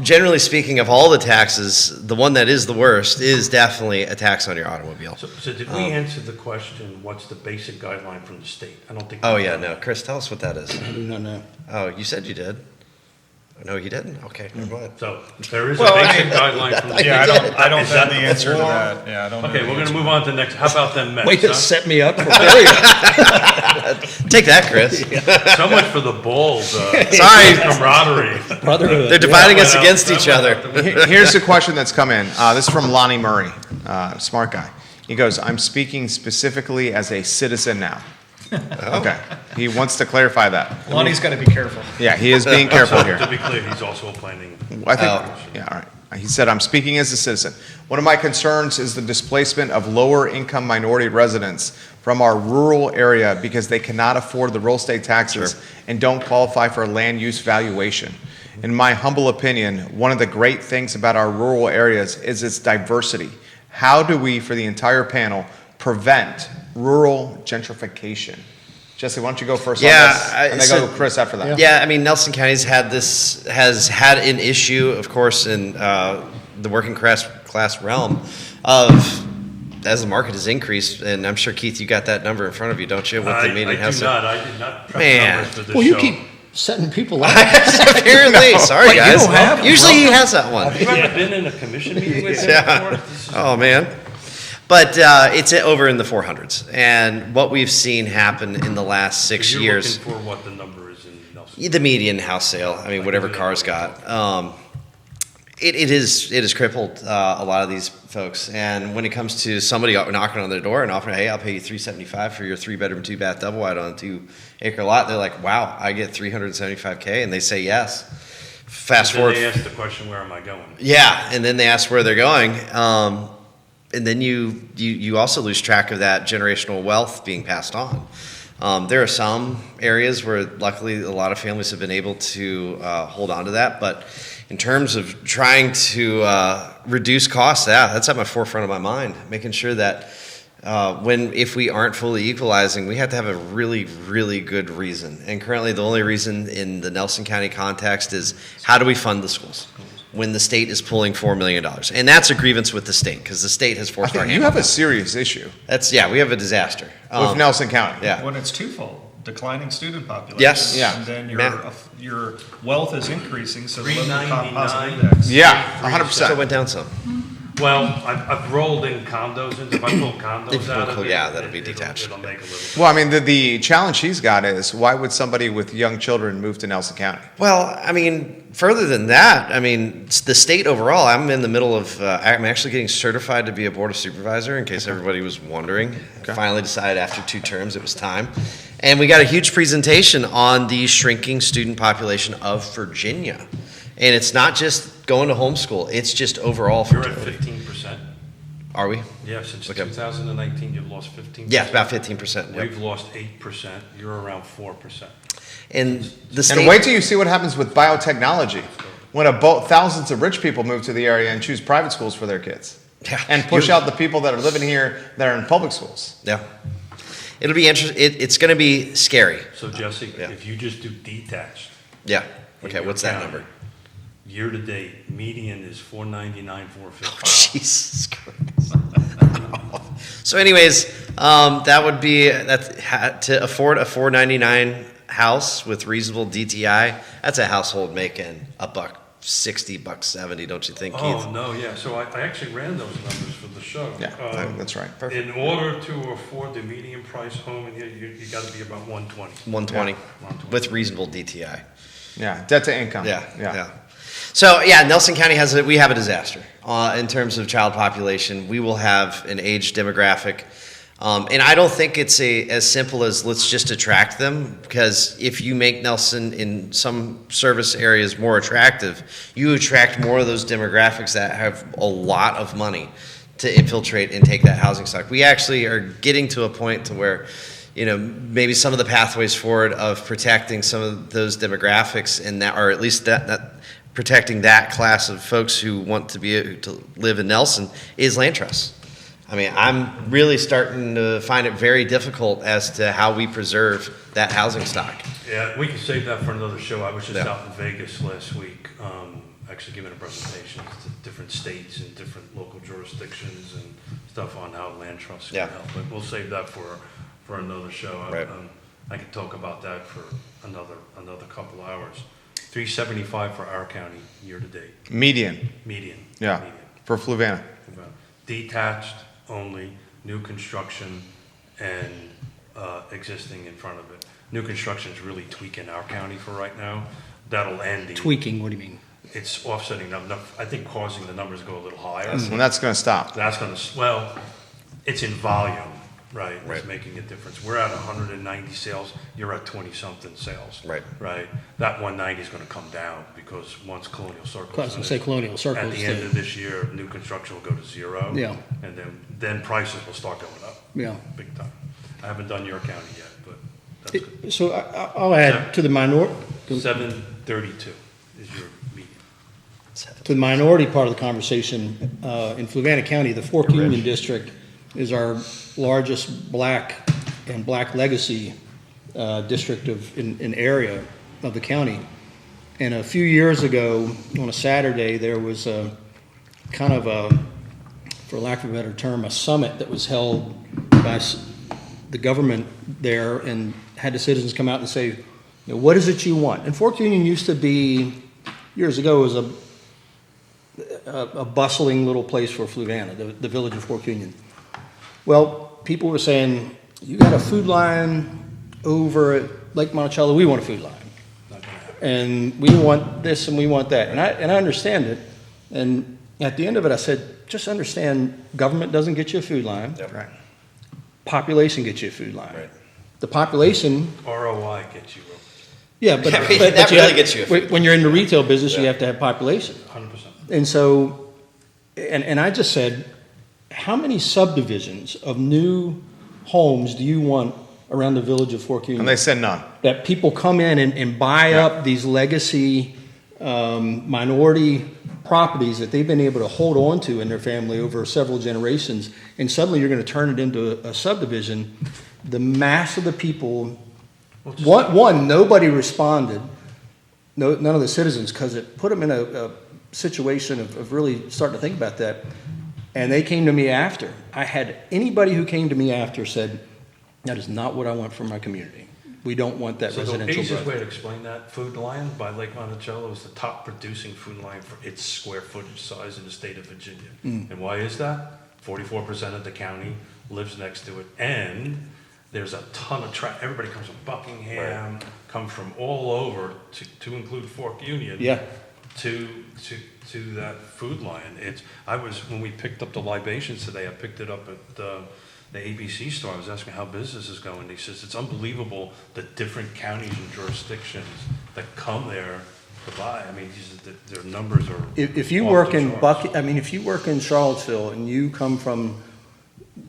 generally speaking, of all the taxes, the one that is the worst is definitely a tax on your automobile. So did we answer the question, what's the basic guideline from the state? I don't think. Oh we yeah, did. no, Chris, tell us what that is. I do not know. Oh, you said you did. No, you didn't. Okay, never mind. So there is Well, a I basic mean- guideline from the state. Yeah, I don't Is know that the the answer to floor? that. Yeah, I don't know. Okay, the we're going to answer. move on to the next. How about them Mets? Way to huh? set me up for failure. Take that, Chris. So much for the Bulls. Sorry. Camaraderie. Brotherhood. They're dividing That us went against out- each that other. went out the window. Here's the question that's come in. This is from Lonnie Murray, smart guy. He goes, I'm speaking specifically as a citizen now. Okay. He wants to clarify that. Lonnie's got to be careful. Yeah, he is being careful So, here. to be clear, he's also planning. I think, yeah, all right. He said, I'm speaking as a citizen. One of my concerns is the displacement of lower income minority residents from our rural area because they cannot afford the real estate taxes and don't qualify for a land use valuation. In my humble opinion, one of the great things about our rural areas is its diversity. How do we, for the entire panel, prevent rural gentrification? Jesse, why don't you go first on Yeah, this? And then go Chris after that. Yeah, I mean, Nelson County's has had an issue, of course, in the working class realm of, as the market has increased, and I'm sure, Keith, you got that number in front of you, don't you? What the median I house- do not. I did not prep Man. numbers for this Well, you show. keep setting people up. Apparently, sorry But you guys. don't have- Usually he has that one. Have you ever been in a commission meeting with him Yeah. before? This is- Oh man. But it's over in the 400s, and what we've seen happen in the last 6 You're years. looking for what the number is in Nelson. The median house sale, I mean, whatever cars got, it has crippled a lot of these folks. And when it comes to somebody knocking on their door and offering, hey, I'll pay you $375 for your 3-bedroom, 2-bath double wide on a 2-acre lot, they're like, wow, I get $375K, and they say yes. Fast Then forward, they ask the question, where am I going? yeah, and then they ask where they're going. And then you also lose track of that generational wealth being passed on. There are some areas where luckily a lot of families have been able to hold on to that, but in terms of trying to reduce costs, that's at my forefront of my mind, making sure that If we aren't fully equalizing, we have to have a really, really good reason. And currently, the only reason in the Nelson County context is how do we fund the schools when the state is pulling $4 million? And that's a grievance with the state because the state has I forced our think hand. you have a serious issue We have a disaster with Nelson County. Yeah. When it's twofold, declining student population. Yes. Yeah. And then Matt. your wealth is increasing, so the local 399. composite index. Yeah, So it 100%. went down some. Well, I've rolled in condos, and if I pull condos out of it. Yeah, that'll be detached. It'll make a little. Well, I mean, the challenge he's got is why would somebody with young children move to Nelson County? Well, I mean, further than that, I mean, the state overall, I'm in the middle of, I'm actually getting certified to be a board of supervisor, in case everybody was wondering. I finally decided after 2 terms it was time. And we got a huge presentation on the shrinking student population of Virginia. And it's not just going to homeschool, it's just overall You're at fertility. 15%. Are we? Yeah, since Okay. 2019, you've lost 15%. Yeah, about 15%. Yep. We've lost 8%. You're around 4%. And the state. And wait till you see what happens with biotechnology when thousands of rich people move to the area and choose private schools for their kids. Yeah. And push out the people that are living here that are in public schools. Yeah. It'll be interesting. It's going to be scary. So Jesse, Yeah. if you just do detached. Yeah. in Okay, your what's that county, number? Year to date, median is 499, 450. Oh, Jesus Christ. So anyways, that would be, to afford a $499 house with reasonable DTI, that's a household making $160, $170, don't you think, Keith? Oh, no, yeah, so I actually ran those numbers for the show. Yeah, that's right. Perfect. In order to afford the median price home in here, you gotta be about 120. 120 120. with reasonable DTI. Yeah, debt to income. Yeah. So yeah, Nelson County we have a disaster in terms of child population. We will have an age demographic, and I don't think it's as simple as let's just attract them. Because if you make Nelson in some service areas more attractive, you attract more of those demographics that have a lot of money to infiltrate and take that housing stock. We actually are getting to a point to where, maybe some of the pathways forward of protecting some of those demographics and that, or at least that protecting that class of folks who want to live in Nelson is land trusts. I mean, I'm really starting to find it very difficult as to how we preserve that housing stock. Yeah, we can save that for another show. I was just Yeah. out in Vegas last week, actually giving a presentation to different states and different local jurisdictions and stuff on how land trusts can Yeah. help. But we'll save that for another show. Right. I could talk about that for another couple hours. 375 for our county year to date, Median. median. Yeah. Median. For Fluvanna. Detached only, new construction and existing in front of it. New construction is really tweaking our county for right now. That'll end. Tweaking, what do you mean? It's offsetting them, I think causing the numbers to go a little higher. And that's going to stop. That's gonna, well, it's in volume, right? Right. It's making a difference. We're at 190 sales, you're at 20-something sales. Right. Right? That 190 is gonna come down because once Colonial Circle. I was gonna say Colonial Circle At is the end the- of this year, new construction will go to 0. Yeah. And then prices will start going up. Yeah. Big time. I haven't done your county yet, but that's good. So I'll add to the minority 732 is your median. to the minority part of the conversation, in Fluvanna County, the Fork Union District is our largest black and black legacy district in area of the county. And a few years ago, on a Saturday, there was a kind of a, for lack of a better term, a summit that was held by the government there and had the citizens come out and say, what is it you want? And Fork Union used to be, years ago, was a bustling little place for Fluvanna, the village of Fork Union. Well, people were saying, you got a food line over at Lake Monticello, we want a food line. Not gonna happen. And we want this and we want that. And I understand it. And at the end of it, I said, just understand, government doesn't get you a food line. Right. Population gets you a food line. Right. The population, ROI gets you yeah, but, Yeah, but that you really have- gets you a food when you're in the retail business, you Yeah. have to have population. 100%. And so, and I just said, how many subdivisions of new homes do you want around the village of Fork Union? And they said none. That people come in and buy Yeah. up these legacy minority properties that they've been able to hold on to in their family over several generations, and suddenly you're going to turn it into a subdivision. The mass of the people, nobody responded, none of the citizens, because it put them in a situation of really starting to think about that. And they came to me after. I had anybody who came to me after said, that is not what I want for my community. We don't want that So the residential easiest way growth. to explain that, Food Lion by Lake Monticello is the top producing food line for its square footage size in the state of Virginia. And why is that? 44% of the county lives next to it, and there's a ton of everybody comes from Buckingham, come from all over to include Fork Union. Yeah. To that Food Lion. When we picked up the libations today, I picked it up at the ABC store. I was asking how business is going. He says it's unbelievable the different counties and jurisdictions that come there to buy. I mean, their numbers are. If you off work the in charts. if you work in Charlottesville and you come from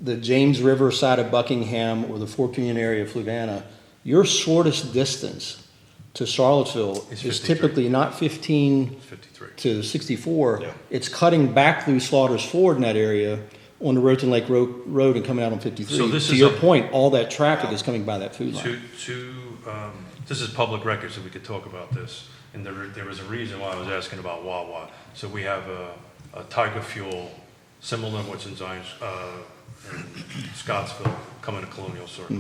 the James River side of Buckingham or the Fork Union area of Fluvanna, your shortest distance to Charlottesville It's is 53. typically not 15 It's 53. to 64. Yeah. It's cutting back through Slaughter's Ford in that area on the Roten Lake Road and coming out on 53. So this to is your a- point, all that traffic is coming by that food line. This is public record, so we could talk about this. And there was a reason why I was asking about Wawa. So we have a Tiger Fuel, similar to what's in Zion, in Scottsville, coming to Colonial Circle.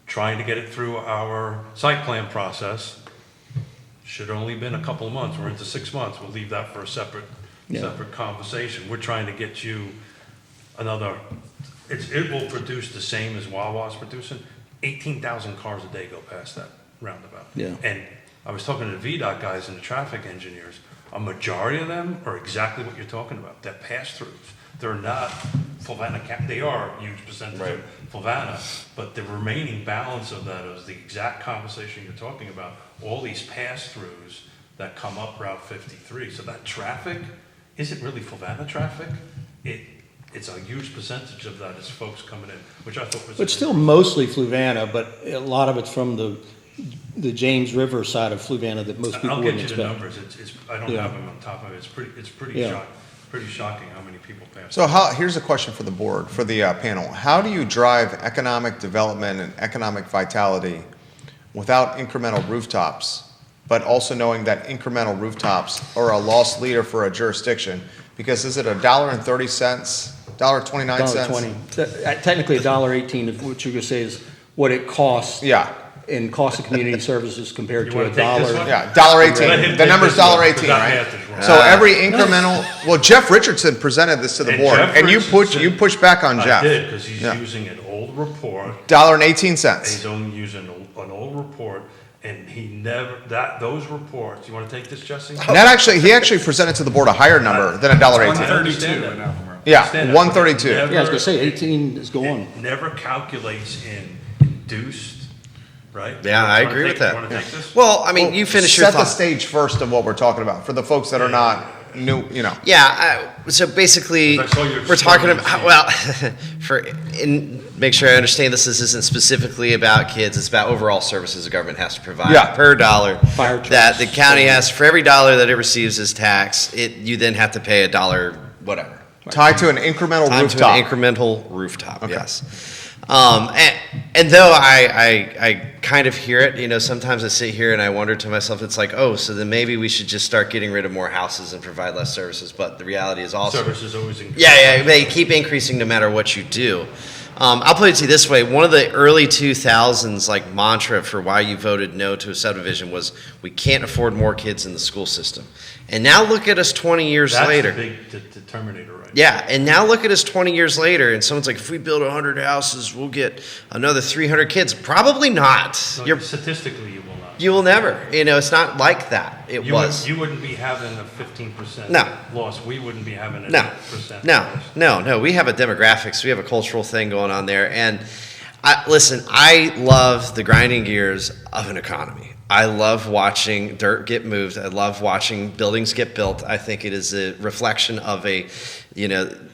Trying to get it through our site plan process. Should have only been a couple of months. We're into 6 months. We'll leave that for a separate conversation. We're trying to get you another, it will produce the same as Wawa's producing. 18,000 cars a day go past that roundabout. Yeah. And I was talking to the VDOT guys and the traffic engineers. A majority of them are exactly what you're talking about. They're pass-throughs. They're not Fluvanna County. They are a huge percentage of Fluvanna, but the remaining balance of that is the exact conversation you're talking about. All these pass-throughs that come up Route 53. So that traffic isn't really Fluvanna traffic. It's a huge percentage of that is folks coming in, which I thought was. It's still mostly Fluvanna, but a lot of it's from the James River side of Fluvanna that most people I'll wouldn't get you the expect. numbers. I don't Yeah. have them on top of it. It's pretty Yeah. pretty shocking how many people pass. So here's a question for the board, for the panel. How do you drive economic development and economic vitality without incremental rooftops, but also knowing that incremental rooftops are a loss leader for a jurisdiction? Because is it $1.30, $1.29? $1.20. Technically, $1.18 is what you're gonna say is what it costs. Yeah. In cost of community services compared You to wanna take this $1. one? Yeah, $1.18. Let him The take number's this one, $1.18, 'cause that right? math is wrong. So every incremental, well, Jeff Richardson presented this to the And board, Jeff and you Richardson- pushed back on I Jeff. did, because he's Yeah. using an old report. $1.18. He's only using an old report, and those reports, you want to take this, Jesse? And he actually presented to the board a higher number than $1.18. 132 in Albemarle. Yeah, Understand that, 132. but it Yeah, I was gonna say never- 18 is gone. It never calculates in induced, right? Yeah, I agree with that. Want to take this? Well, I mean, you finish your Set the thought. stage first of what we're talking about, for the folks that are not new, Yeah, so basically, I saw your we're talking story, about, well, make sure I understand this isn't specifically about kids, it's about overall services the government has to provide Yeah. per dollar. Fire That trucks, the county has, for every dollar that it receives as tax, you then have to pay a dollar, whatever. tied to an incremental Time to rooftop. an incremental rooftop, yes. And though I kind of hear it, sometimes I sit here and I wonder to myself, it's like, oh, so then maybe we should just start getting rid of more houses and provide less services. But the reality is also, Services always increase. yeah, they keep increasing no matter what you do. I'll put it to you this way. One of the early 2000s mantra for why you voted no to a subdivision was we can't afford more kids in the school system. And now look at us 20 years That's later. the big determinator, right? Yeah, and now look at us 20 years later, and someone's like, if we build 100 houses, we'll get another 300 kids. Probably not. No, statistically, you will not. You will never. It's not like that. It was. You wouldn't be having a 15% No. loss. We wouldn't be having an No, 8% no, loss. we have a demographics. We have a cultural thing going on there. And listen, I love the grinding gears of an economy. I love watching dirt get moved. I love watching buildings get built. I think it is a reflection of the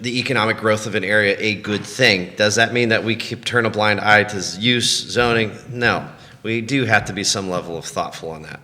economic growth of an area, a good thing. Does that mean that we turn a blind eye to use, zoning? No. We do have to be some level of thoughtful on that.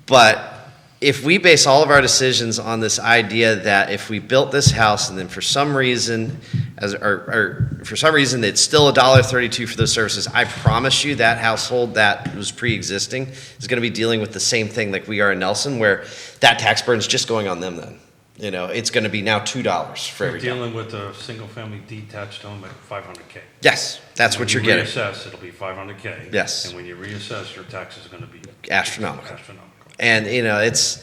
But if we base all of our decisions on this idea that if we built this house and then for some reason, for some reason it's still $1.32 for those services, I promise you that household that was pre-existing is going to be dealing with the same thing like we are in Nelson, where that tax burden's just going on them then. You know, it's going to be now $2 for You're every gallon. dealing with a single-family detached home at $500K. Yes, that's what you're getting. When you reassess, it'll be $500K. Yes. And when you reassess, your taxes are going to be Astronomical. astronomical. And, you know, it's,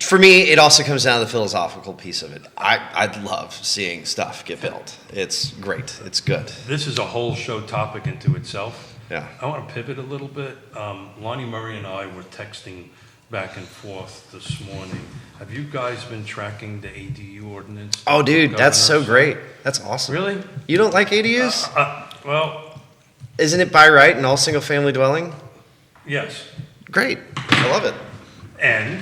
for me, it also comes down to the philosophical piece of it. I love seeing stuff get built. It's great. It's good. This is a whole show topic into itself. Yeah. I want to pivot a little bit. Lonnie Murray and I were texting back and forth this morning. Have you guys been tracking the ADU ordinance? Oh, dude, that's so Governor great. That's awesome. Really? You don't like ADUs? Well, Isn't it by right in all single-family dwelling? yes. Great. I love it. And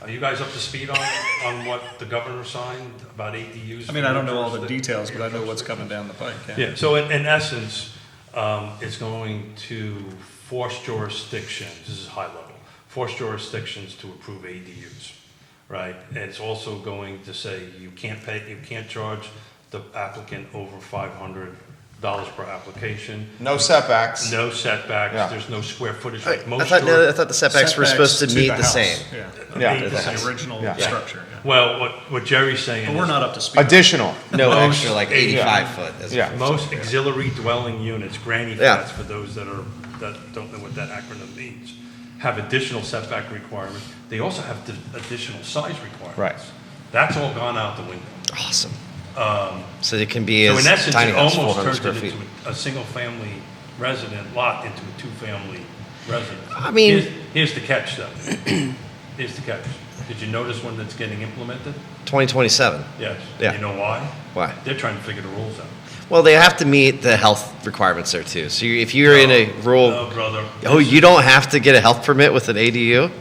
are you guys up to speed on what the governor signed about ADUs? I mean, I don't know all the details, but I know what's coming down the pike. Yeah, so in essence, it's going to force jurisdictions, this is high level, force jurisdictions to approve ADUs, right? And it's also going to say you can't charge the applicant over $500 per application. No setbacks. No setbacks, Yeah. there's no square footage I like most. thought the setbacks were supposed to meet the house. same. Yeah. Yeah. It's the original Yeah. structure. Yeah. Well, what Jerry's saying But is. we're not up to speed. Additional. No Most extra, like 85 foot. as Yeah. opposed Most auxiliary dwelling units, granny Yeah. flats, for those that don't know what that acronym means, have additional setback requirements. They also have additional size requirements. Right. That's all gone out the window. Awesome. So it can be So as in essence, tiny it as almost 400 turns square it feet. into a single-family resident lot into a two-family residence. I mean- Here's the catch, though. Here's the catch. Did you notice when that's getting implemented? 2027. Yes. Yeah. You know why? Why? They're trying to figure the rules out. Well, they have to meet the health requirements there too. So if you're in a rural, No, brother. oh, you don't have to get a health permit with an ADU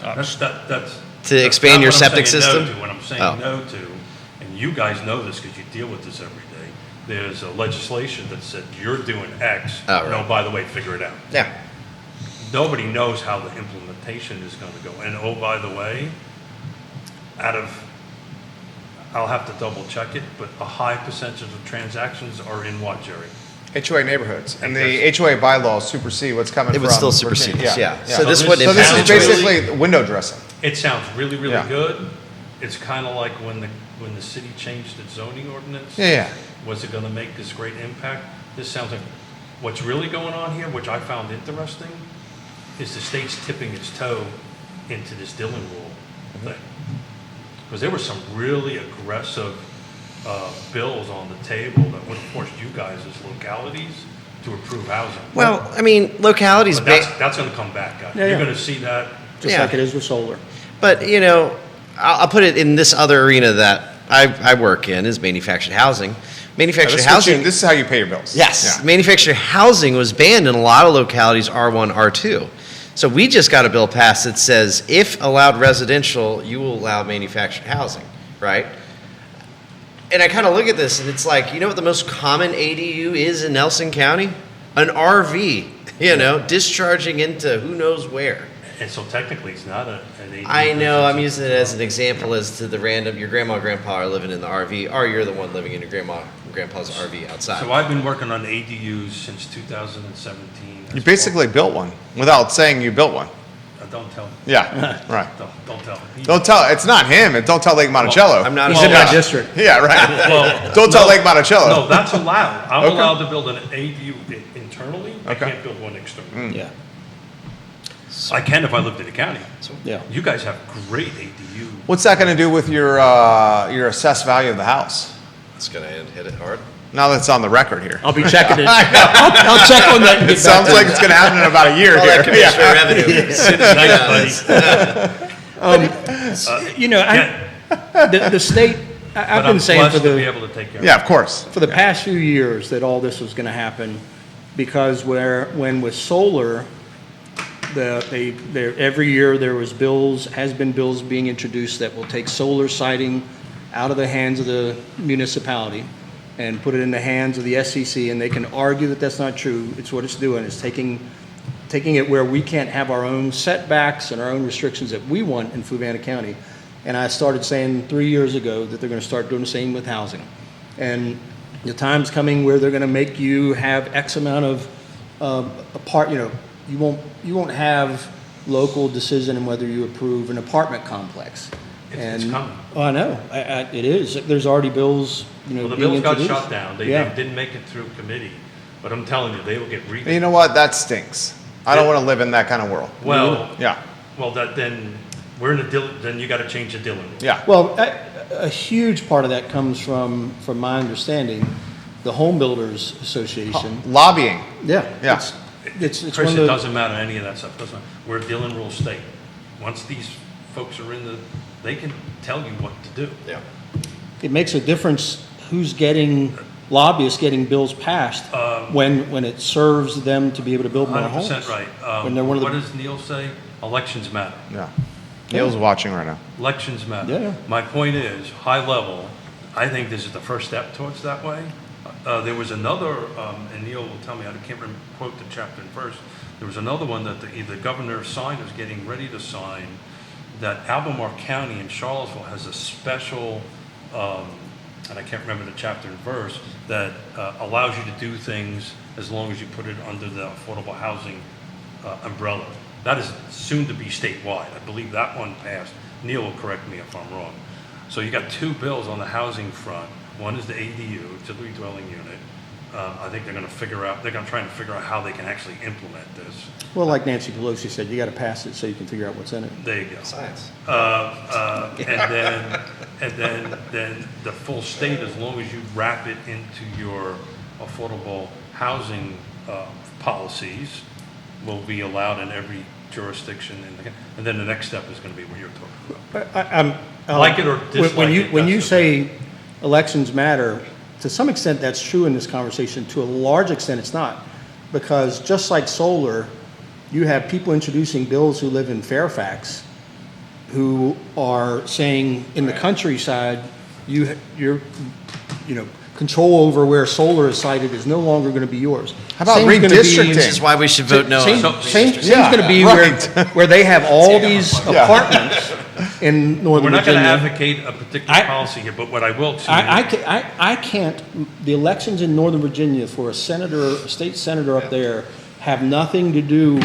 That's to expand not your what I'm septic saying no system. to. What I'm saying Oh. no to, and you guys know this because you deal with this every day, there's a legislation that said you're doing X. Oh, right. No, by the way, figure it out. Yeah. Nobody knows how the implementation is going to go. And oh, by the way, I'll have to double check it, but a high percentage of transactions are in what, Jerry? HOA neighborhoods. And the HOA bylaws supersede what's coming It from. would still supersede Virginia. this, yeah. Yeah. So this So wouldn't So this is impact. basically window dressing. It sounds really, really Yeah. good. It's kind of like when the city changed its zoning ordinance. Yeah, yeah. Was it going to make this great impact? This sounds like what's really going on here, which I found interesting, is the state's tipping its toe into this Dillon rule thing. Because there were some really aggressive bills on the table that would have forced you guys as localities to approve housing. Well, I mean, localities, But that's going to come back, guys. Yeah, You're yeah. going to see that. Just Yeah. like it is with solar. but you know, I'll put it in this other arena that I work in is manufactured housing. Manufactured This housing. is how you pay your bills. Yes, Yeah. manufactured housing was banned in a lot of localities, R1, R2. So we just got a bill passed that says if allowed residential, you will allow manufactured housing, right? And I kind of look at this and it's like, you know what the most common ADU is in Nelson County? An RV, you know, discharging into who knows where. And so technically, it's not an ADU. I know, I'm it's a- using it as an example as to the random, your grandma and grandpa are living in the RV, or you're the one living in your grandma and grandpa's RV outside. So I've been working on ADUs since 2017. You basically built one without saying you built one. Don't tell me. Yeah, right. Don't tell me. Don't tell, it's not him, and don't tell Lake Monticello. I'm not He's a in my Yeah. district. Yeah, right. Well, Don't tell Lake No, Monticello. that's allowed. I'm Okay. allowed to build an ADU internally. I Okay. can't build one externally. Yeah, I can if I lived in the county. yeah. You guys have great ADU. What's that gonna do with your assessed value of the house? It's gonna hit it hard. Now that it's on the record here. I'll be checking it. I'll check on that. and It get back sounds to like you. it's gonna happen in about a year All that here. Yeah. commissioner revenue. Nice, buddy. You know, the state, I've But I'm been saying for blessed to be the, able to take care of Yeah, of course. for the past few years that all this was gonna happen, because when with solar, every year there was has been bills being introduced that will take solar siting out of the hands of the municipality and put it in the hands of the SEC, and they can argue that that's not true. It's what it's doing. It's taking taking it where we can't have our own setbacks and our own restrictions that we want in Fluvanna County. And I started saying 3 years ago that they're going to start doing the same with housing. And the time's coming where they're going to make you have X amount of you won't have local decision in whether you approve an apartment complex. It's coming. Oh, I know. It is. There's already bills, Well, the being bills got introduced. shut down. They didn't make it through committee, but I'm telling you, they will get You know what? That stinks. I don't want to live in that kind of world. Well, Yeah. well, then we're in then you got to change the Dillon rule. Yeah. Well, a huge part of that comes from my understanding, the Home Builders Association. Lobbying. Yeah. Yeah. It's Chris, one of it the, doesn't matter any of that stuff. Doesn't matter. We're a Dillon rule state. Once these folks are they can tell you what to do. Yeah. it makes a difference who's getting, lobbyists getting bills passed when it serves them to be able to build more homes. 100% right. When they're one of What the- does Neil say? Elections matter. Yeah. Neil's watching right now. Elections matter. Yeah. My point is, high level, I think this is the first step towards that way. There was another, and Neil will tell me, I can't remember, quote the chapter and verse. There was another one that the governor signed, was getting ready to sign, that Albemarle County in Charlottesville has a special, and I can't remember the chapter and verse, that allows you to do things as long as you put it under the affordable housing umbrella. That is soon to be statewide. I believe that one passed. Neil will correct me if I'm wrong. So you got two bills on the housing front. One is the ADU, auxiliary dwelling unit. I think they're going to try to figure out how they can actually implement this. Well, like Nancy Pelosi said, you got to pass it so you can figure out what's in it. There you go. Science. And then the full state, as long as you wrap it into your affordable housing policies, will be allowed in every jurisdiction. And then the next step is going to be what you're talking about. Like it or dislike when you it, when you doesn't say elections matter, to some extent that's true in this conversation. To a large extent, it's not, because just like solar, you have people introducing bills who live in Fairfax, who are saying in the countryside, you're control over where solar is sited is no longer going to be yours. How about Same's gonna be- redistricting? Which is why we should vote no. Same's Yeah, going to be right. where they have all these apartments in Northern We're not going Virginia. to advocate a particular policy here, but what I will say I can't, the elections in Northern Virginia for a state senator up there have nothing to do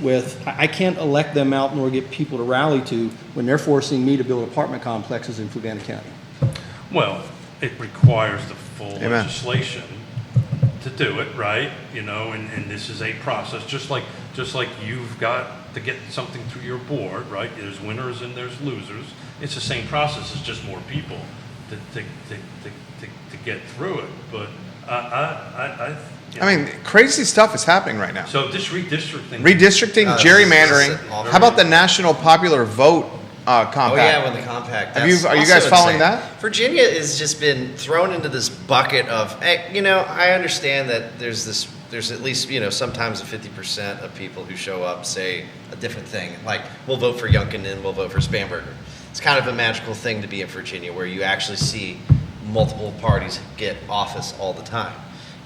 with, I can't elect them out nor get people to rally to when they're forcing me to build apartment complexes in Fluvanna County. well, it requires the full Amen. legislation to do it, right? And this is a process, just like you've got to get something through your board, right? There's winners and there's losers. It's the same process, it's just more people to get through it. But I mean, crazy stuff is happening right now. so this redistricting. Redistricting, gerrymandering. How about the national popular vote compact? Oh yeah, when the compact. Are you that's guys also following insane. that? Virginia has just been thrown into this bucket of, hey, I understand that there's at least, sometimes 50% of people who show up say a different thing. Like, we'll vote for Youngkin and we'll vote for Spamberger. It's kind of a magical thing to be in Virginia where you actually see multiple parties get office all the time.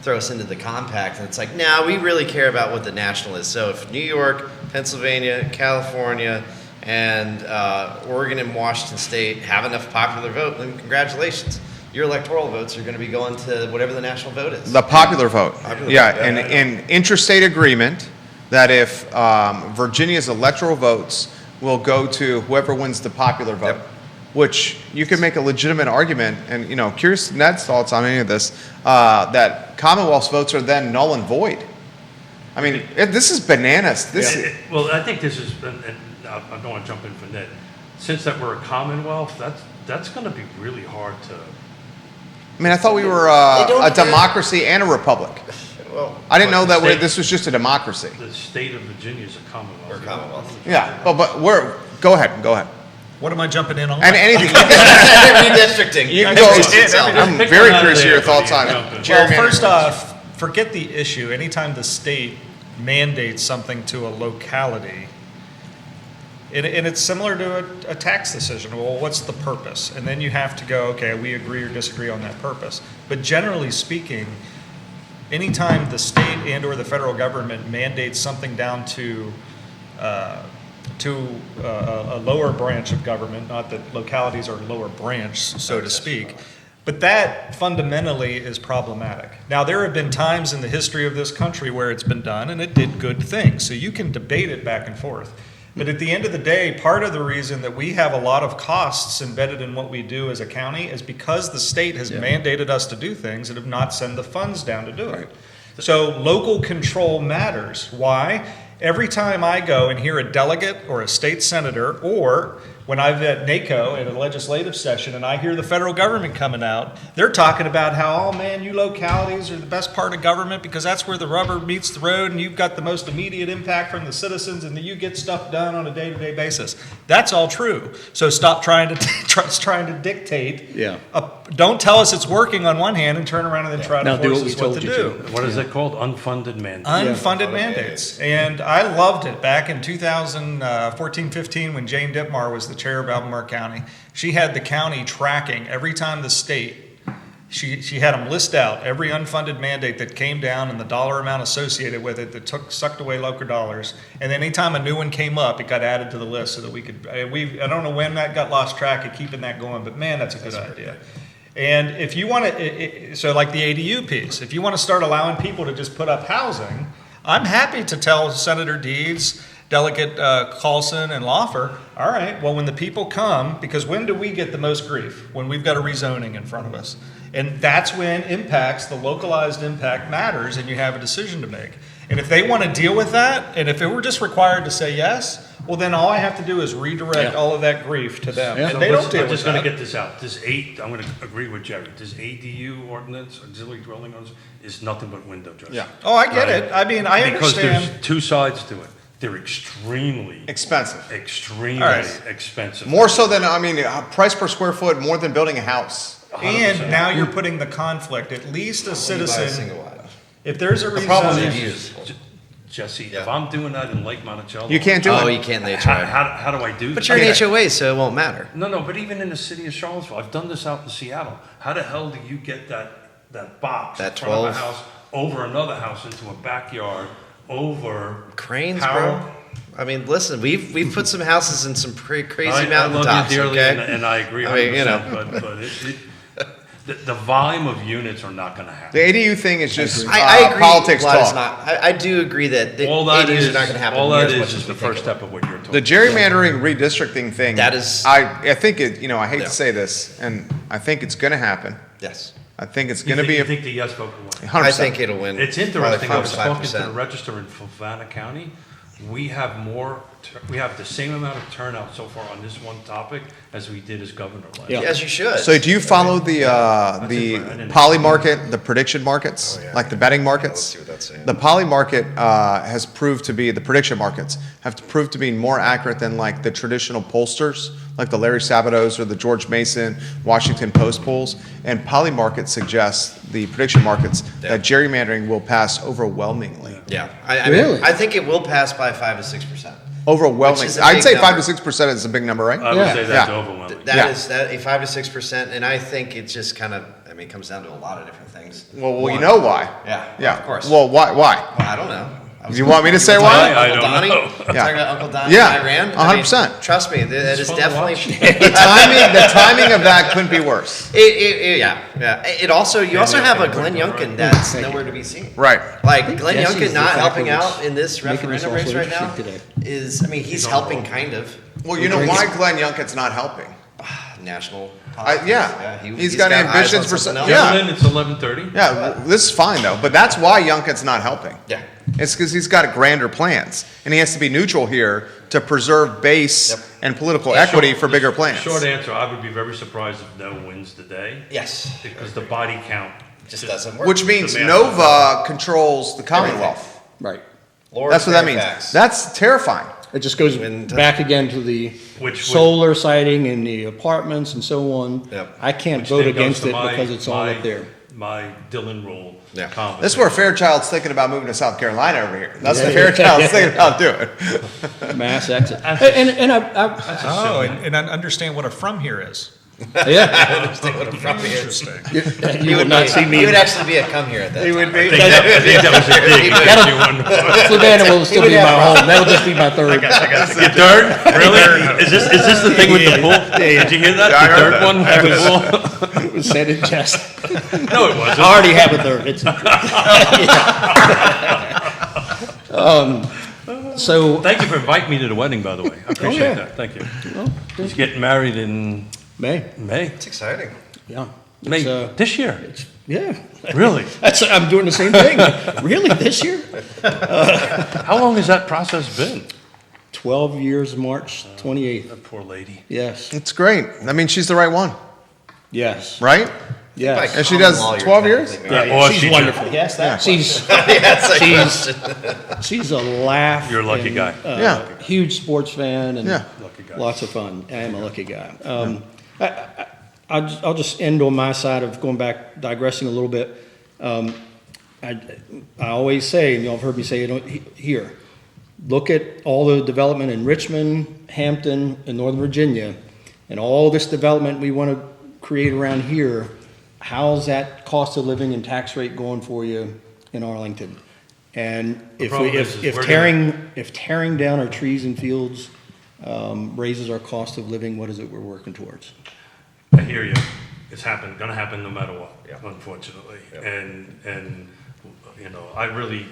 Throw us into the compact and it's like, no, we really care about what the national is. So if New York, Pennsylvania, California, and Oregon and Washington State have enough popular vote, then congratulations. Your electoral votes are going to be going to whatever the national vote is. The popular vote. Popular Yeah, vote, and intrastate agreement that if Virginia's electoral votes will go to whoever wins the popular vote, Yep. which you could make a legitimate argument, and curious Ned's thoughts on any of this, that Commonwealth's votes are then null and void. I mean, this is bananas. Well, I think this is, and I don't want to jump in for Ned. Since that we're a Commonwealth, that's going to be really hard to. I mean, I thought we were They don't a democracy and a republic. Well, I didn't know that State- this was just a democracy. The state of Virginia is a Commonwealth. we're Commonwealth. Yeah, but go ahead. What am I jumping in on? And anything. Redistricting. You can I go. just did. I'm Pick very one out of curious to there, your thoughts on buddy. it. Well, Gerrymandering. first off, forget the issue. Anytime the state mandates something to a locality, and it's similar to a tax decision. Well, what's the purpose? And then you have to go, okay, we agree or disagree on that purpose. But generally speaking, anytime the state and or the federal government mandates something down to a lower branch of government, not that localities are lower branch, so to speak, but that fundamentally is problematic. Now, there have been times in the history of this country where it's been done and it did good things, so you can debate it back and forth. But at the end of the day, part of the reason that we have a lot of costs embedded in what we do as a county is because the state has mandated us to do things and have not sent the funds down to do it. So local control matters. Why? Every time I go and hear a delegate or a state senator, or when I'm at NACO at a legislative session and I hear the federal government coming out, they're talking about how, oh man, you localities are the best part of government because that's where the rubber meets the road and you've got the most immediate impact from the citizens and that you get stuff done on a day-to-day basis. That's all true. So stop trying to dictate. Yeah. Don't tell us it's working on one hand and turn around and then try Now to do force what we us what told to you do. to. What is it called? Unfunded mandate. Unfunded mandates. And I loved it back in 2014-15 when Jane Ditmar was the chair of Albemarle County. She had the county tracking every time the state, she had them list out every unfunded mandate that came down and the dollar amount associated with it that sucked away local dollars. And then anytime a new one came up, it got added to the list so that we could, I don't know when that got lost track of keeping that going, but man, that's a good idea. And if you want to, so like the ADU piece, if you want to start allowing people to just put up housing, I'm happy to tell Senator Deeds, Delegate Carlson, and Lawfer, all right, well, when the people come, because when do we get the most grief? When we've got a rezoning in front of us. And that's when impacts, the localized impact matters, and you have a decision to make. And if they want to deal with that, and if it were just required to say yes, well, then all I have to do is redirect all of that grief to them. Yeah. And they don't deal I'm with just going to that. get this out. I'm going to agree with Jerry. This ADU ordinance, auxiliary dwelling ordinance, is nothing but window dressing. Yeah. Oh, I get it. I mean, I Because understand. there's two sides to it. They're extremely Expensive. extremely All right. expensive. More so than, price per square foot, more than building a house. 100%. And now you're putting the conflict, at least a citizen, if there's a problem reason. is- Jesse, if I'm doing that in Lake Monticello. You can't do Oh, it. you can't in the How, HOA. how do I do But that? you're an HOA, so it won't matter. No, but even in the city of Charlottesville, I've done this out in Seattle. How the hell do you get that box That in front of a 12? house, over another house, into a backyard, over Cranes, power? bro. I mean, listen, we've put some houses in some pretty crazy I mountain love tops, you dearly, okay? and I agree 100%, I mean, you know. but the volume of units are not going to happen. The ADU thing is just I agree. politics Well, it's talk. not. I do agree that the All that ADUs is, are not going to happen all near that as much is as the we think first it will. step of what you're talking The about. gerrymandering redistricting thing. That is- I think it, I hate Yeah. to say this, and I think it's gonna happen. Yes. I think it's You gonna think, be you a think the yes vote will win? 100%. I think it'll win. It's probably interesting, I was 5 talking to the 5%. register in Fluvanna County. We have we have the same amount of turnout so far on this one topic as we did as governor last Yeah. year. As you should. So do you follow the it. I didn't- poly market, the prediction markets, Oh, yeah. like the betting Let's markets? see what that's saying. The poly market has proved to be, the prediction markets have proved to be more accurate than like the traditional pollsters, like the Larry Sabatos or the George Mason, Washington Post polls. And poly market suggests, the prediction markets, that gerrymandering will pass overwhelmingly. Yeah. I Really? mean, I think it will pass by 5 to 6%. Overwhelming. Which is a I'd big say 5 number. to 6% is a big number, right? I would Yeah. say that's Yeah. overwhelming. That Yeah. is a 5 to 6%, and I think it just kind of, I mean, it comes down to a lot of different things. Well, you One- know why. Yeah, Yeah. of course. Well, why? Well, I don't know. You want me to say Talking why? about I Uncle don't Donnie? know. Talking about Uncle Donnie Yeah, in Iran? 100%. Trust me, that is fun to definitely. watch. The timing of that couldn't be worse. Yeah. It also, you also have a Glenn Youngkin that's nowhere to be seen. Right. Like Glenn Jesse's Youngkin the not factor helping that's out in this making this referendum race also right now interesting is, I mean, he's helping kind of. Well, you know why Glenn Youngkin's not helping? National. Yeah. politics. He's got eyes on ambitions for something some- else. yeah. Gentlemen, it's 11:30. Yeah, well, this is fine though, but that's why Youngkin's not helping. Yeah. It's because he's got grander plans, and he has to be neutral here to preserve base Yep. and political equity for bigger plans. Short answer, I would be very surprised if no wins today, Yes. because the body count Just doesn't work. Which means The math- Nova controls the Commonwealth. Right. Lord That's what that means. Fairfax. That's terrifying. It just goes When- back again to the Which would- solar siting and the apartments and so on. Yep. I can't Which vote then goes against to it my- because it's all my- up there. My Dillon rule. Yeah. conversation. That's where Fairchild's thinking about moving to South Carolina over here. That's Yeah, what yeah. Fairchild's thinking about doing. Mass exit. And I, Oh, and I understand what a from here is. Yeah. They would have probably Interesting. You will not see me. He would actually be a come here at that time. would be. I think that was a dig. That'll- You won. Fluvanna will still be my home. That'll just be my third. Your third? Really? Is this the thing with the pool? Did you hear that? Yeah, I The heard third that. one with the pool? It was said in jest. No, it wasn't. I already have a third. It's so Thank you for inviting me to the wedding, by the way. I appreciate yeah. that. Thank you. He's getting married in May. May. It's exciting. Yeah. May It's, this year. yeah. Really? I'm doing the same thing. Really, this year? How long has that process been? 12 years, March 28th. That poor lady. Yes. It's great. I mean, she's the right one, Yes. right? Yes. And she does Common law, you're 12 years? technically Yeah, married. yeah, Or she's she wonderful. Yes, that. She's Yeah, it's she's a laugh. You're a lucky and, guy. Yeah. Huge sports fan and Yeah. Lucky guy. lots of fun. I am a lucky guy. I'll just end on my side of going back, digressing a little bit. I always say, and y'all have heard me say it here, look at all the development in Richmond, Hampton, and Northern Virginia, and all this development we want to create around here. How's that cost of living and tax rate going for you in Arlington? And problem is if we're tearing down our trees and fields raises our cost of living, what is it we're working towards? I hear you. It's gonna happen no matter what, unfortunately. And, you know, I really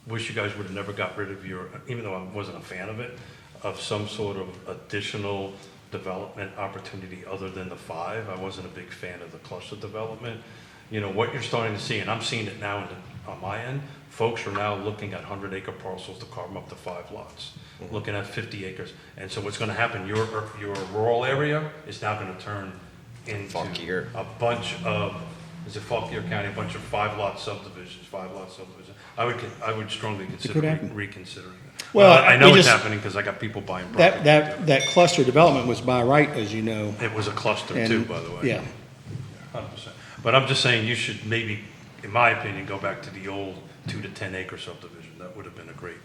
wish you guys would have never got rid of even though I wasn't a fan of it, of some sort of additional development opportunity other than the 5. I wasn't a big fan of the cluster development. You know, what you're starting to see, and I'm seeing it now on my end, folks are now looking at 100-acre parcels to carve them up to 5 lots, looking at 50 acres. And so what's gonna happen, your rural area is now gonna turn into Funkier. a bunch of, is it Fauquier County, a bunch of 5-lot subdivisions. I would strongly consider could happen. reconsidering it. Well, I know we it's just- happening because I got people buying property. That cluster development was by right, as you know. It was a cluster And- too, by the way. Yeah. 100%. But I'm just saying you should maybe, in my opinion, go back to the old 2 to 10 acre subdivision. That would have been a great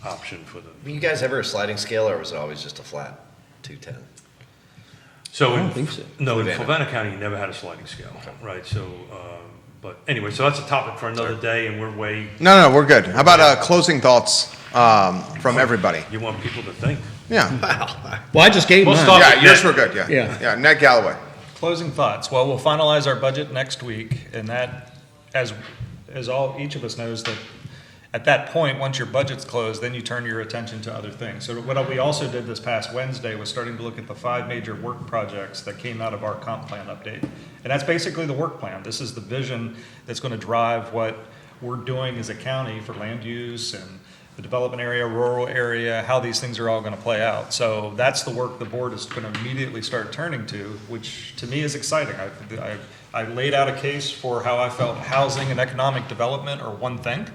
option for them. Were you guys ever a sliding scale, or was it always just a flat 210? So I don't think so. No, in Fluvanna. Fluvanna County, you never had a sliding scale, right? So, but anyway, so that's a topic for another day, and we're way, No, we're good. How about closing thoughts from everybody? you want people to think. Yeah. Well, I just gave We'll mine. start- Yeah, yours Ned. were good, yeah. Yeah. Yeah, Ned Gallaway. Closing thoughts. Well, we'll finalize our budget next week, and that, as each of us knows, that at that point, once your budget's closed, then you turn your attention to other things. So what we also did this past Wednesday was starting to look at the 5 major work projects that came out of our comp plan update. And that's basically the work plan. This is the vision that's going to drive what we're doing as a county for land use and the development area, rural area, how these things are all going to play out. So that's the work the board is going to immediately start turning to, which to me is exciting. I laid out a case for how I felt housing and economic development are one thing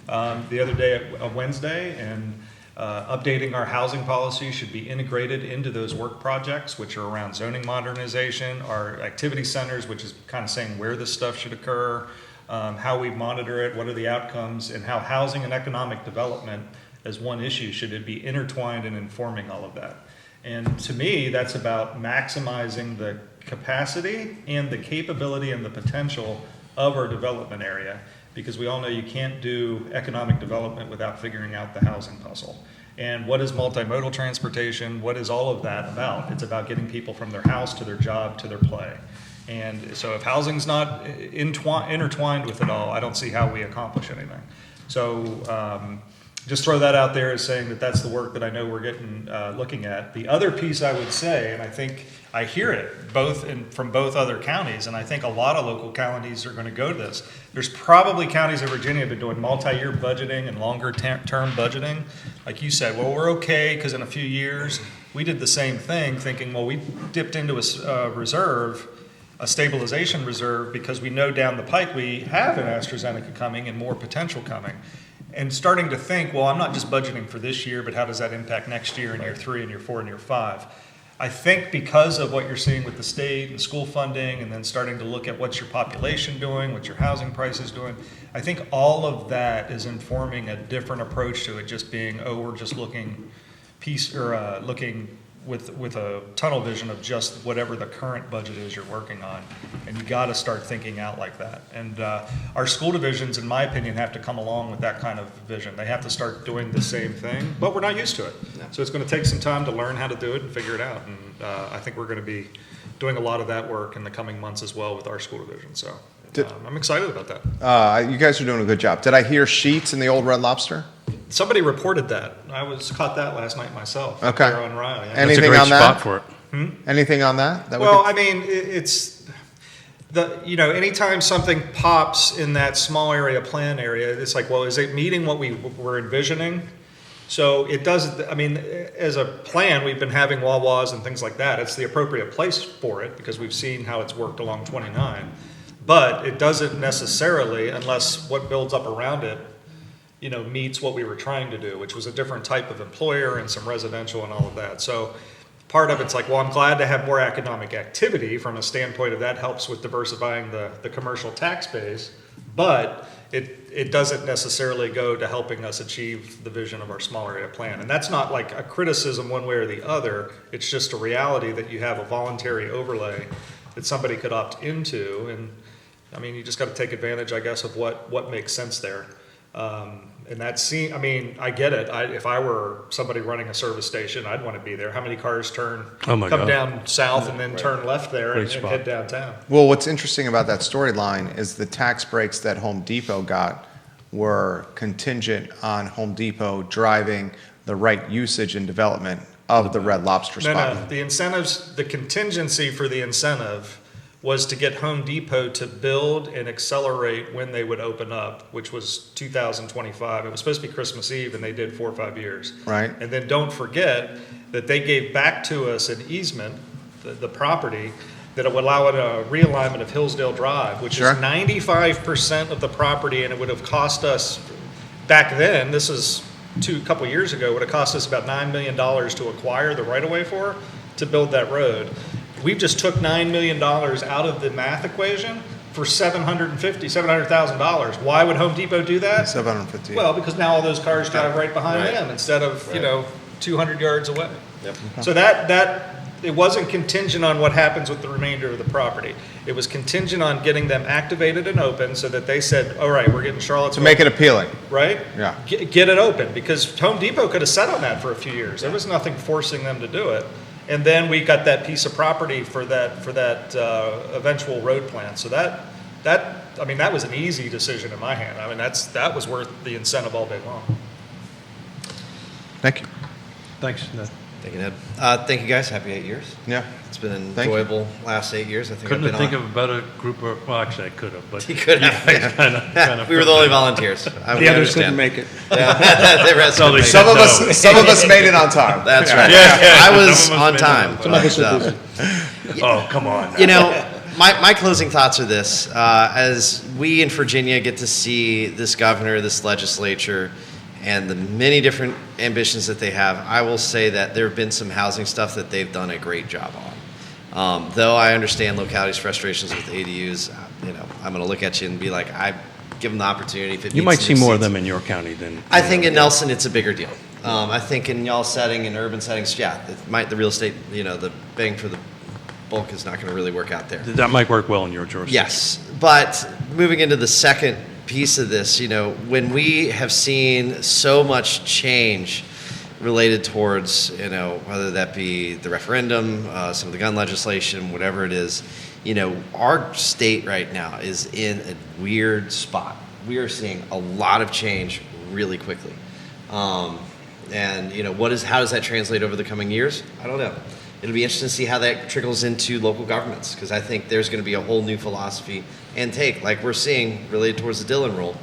the other day, Wednesday, and updating our housing policy should be integrated into those work projects, which are around zoning modernization, our activity centers, which is kind of saying where this stuff should occur, how we monitor it, what are the outcomes, and how housing and economic development as one issue should it be intertwined and informing all of that. And to me, that's about maximizing the capacity and the capability and the potential of our development area, because we all know you can't do economic development without figuring out the housing puzzle. And what is multimodal transportation? What is all of that about? It's about getting people from their house to their job to their play. And so if housing's not intertwined with it all, I don't see how we accomplish anything. So just throw that out there as saying that that's the work that I know we're looking at. The other piece I would say, and I think I hear it from both other counties, and I think a lot of local counties are going to go to this. There's probably counties in Virginia have been doing multi-year budgeting and longer term budgeting. Like you said, well, we're okay because in a few years, we did the same thing thinking, well, we dipped into a reserve, a stabilization reserve, because we know down the pike we have an AstraZeneca coming and more potential coming. And starting to think, well, I'm not just budgeting for this year, but how does that impact next year and year 3 and year 4 and year 5? I think because of what you're seeing with the state and school funding, and then starting to look at what's your population doing, what's your housing prices doing, I think all of that is informing a different approach to it, just being, oh, we're just looking with a tunnel vision of just whatever the current budget is you're working on, and you got to start thinking out like that. And our school divisions, in my opinion, have to come along with that kind of vision. They have to start doing the same thing, but we're not used to it. So it's going to take some time to learn how to do it and figure it out. And I think we're going to be doing a lot of that work in the coming months as well with our school division. So I'm excited about that. You guys are doing a good job. Did I hear sheets in the old Red Lobster? Somebody reported that. I caught that last night myself. Okay. There on Riley. That's a Anything great on that? spot for it. Anything on that? Well, I mean, it's anytime something pops in that small area plan area, it's like, well, is it meeting what we were envisioning? So it doesn't, I mean, as a plan, we've been having Wawas and things like that. It's the appropriate place for it because we've seen how it's worked along 29. But it doesn't necessarily, unless what builds up around it, meets what we were trying to do, which was a different type of employer and some residential and all of that. So part of it's like, well, I'm glad to have more economic activity from a standpoint of that helps with diversifying the commercial tax base, but it doesn't necessarily go to helping us achieve the vision of our small area plan. And that's not like a criticism one way or the other. It's just a reality that you have a voluntary overlay that somebody could opt into. And I mean, you just got to take advantage, I guess, of what makes sense there. And I get it. If I were somebody running a service station, I'd want to be there. How many cars come down south and then turn left there and head downtown? Well, what's interesting about that storyline is the tax breaks that Home Depot got were contingent on Home Depot driving the right usage and development of the Red Lobster spot. No. The incentives, the contingency for the incentive was to get Home Depot to build and accelerate when they would open up, which was 2025. It was supposed to be Christmas Eve, and they did 4 or 5 years. Right. And then don't forget that they gave back to us an easement, the property, that it would allow a realignment of Hillsdale Drive, which is 95% of the property, and it would have cost us, back then, this is a couple years ago, would have cost us about $9 million to acquire the right-of-way to build that road. We just took $9 million out of the math equation for $700,000. Why would Home Depot do that? 750. Well, because now all those cars drive right behind them instead of 200 yards away. Yep. So that it wasn't contingent on what happens with the remainder of the property. It was contingent on getting them activated and open so that they said, all right, we're getting Charlottesville. To make it appealing. Right? Yeah. Get it open, because Home Depot could have sat on that for a few years. There was nothing forcing them to do it. And then we got that piece of property for that eventual road plan. So that was an easy decision in my hand. I mean, that was worth the incentive all day long. Thank you. Thanks, Ned. Thank you, Ned. Thank you, guys. Happy 8 years. Yeah. It's been an Thank you. enjoyable last 8 years. I think Couldn't I've been think on. of a better group of, well, actually I could have, but. You could have. guys kinda We were the only volunteers. The others couldn't make it. The rest No, couldn't they make Some it. of us made it on time. That's right. Yeah. I was Some of us on made it time. on Some of us are but, busy. Oh, come on. My closing thoughts are this. As we in Virginia get to see this governor, this legislature, and the many different ambitions that they have, I will say that there have been some housing stuff that they've done a great job on. Though I understand localities' frustrations with ADUs, I'm going to look at you and be like, I give them the opportunity. If it You meets might and see more of exceeds. them in your county than. I think in Nelson, it's a bigger deal. I think in y'all setting, in urban settings, the real estate, the bang for the bulk is not going to really work out there. That might work well in your jurisdiction. Yes, but moving into the second piece of this, when we have seen so much change related towards, whether that be the referendum, some of the gun legislation, whatever it is, our state right now is in a weird spot. We are seeing a lot of change really quickly. How does that translate over the coming years? I don't know. It'll be interesting to see how that trickles into local governments, because I think there's going to be a whole new philosophy and take, like we're seeing related towards the Dillon rule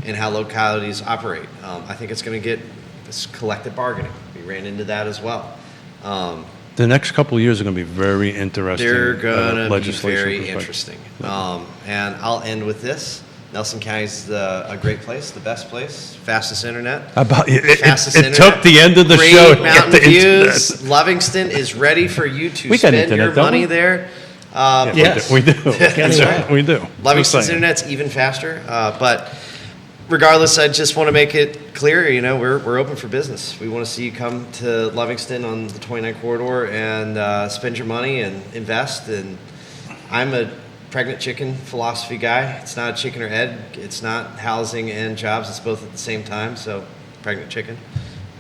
and how localities operate. I think it's going to get this collective bargaining. We ran into that as well. The next couple of years are going to be very interesting. They're going to be legislation very perspective. interesting. And I'll end with this. Nelson County is a great place, the best place, fastest internet. Fastest It took the end of the Great show to get mountain the views. internet. Livingston is ready for you to We got spend internet, your don't money we? there. Yes. We do. That's right. We do. Livingston's Just saying. internet's even faster, but regardless, I just want to make it clear, we're open for business. We want to see you come to Livingston on the 29 corridor and spend your money and invest. And I'm a pregnant chicken philosophy guy. It's not a chicken or egg. It's not housing and jobs. It's both at the same time. So, pregnant chicken.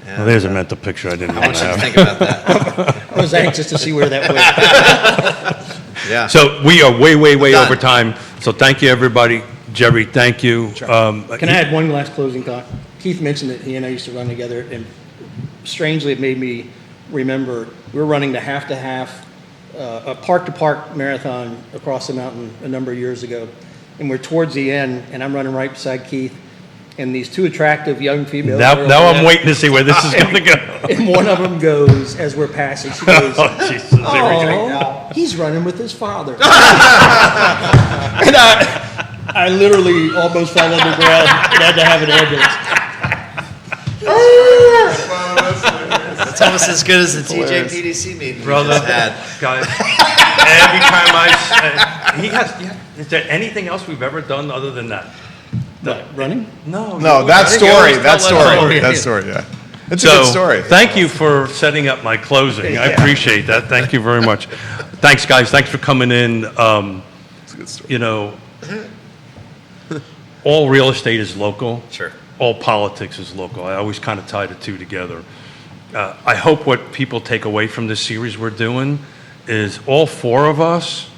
And, Well, there's a mental picture I didn't I want want to you to have. think about that. I was anxious to see where that went. Yeah. So we are way Done. over time. So thank you, everybody. Jerry, thank you. Can I add one last closing thought? Keith mentioned that he and I used to run together, and strangely, it made me remember we were running the half-to-half, a park-to-park marathon across the mountain a number of years ago, and we're towards the end, and I'm running right beside Keith, and these two attractive young females. Now are I'm over waiting to see where this is going to go. there, And one of them goes, as we're passing, she goes, Oh, Jesus. Here we go. "Oh, he's running with his father." And I literally almost fell on the ground and had to have an ambulance. It's almost as good as the TJPDC meeting we just had. Guys, every time I say, is there anything else we've ever done other than that? What, running? No. No, that I think you always story, tell that story, yeah. It's a good story. Thank you for setting up my closing. I appreciate that. Thank you very much. Thanks, guys. Thanks for coming in. It's a good story. All real estate is local. Sure. All politics is local. I always kind of tie the two together. I hope what people take away from this series we're doing is all four of us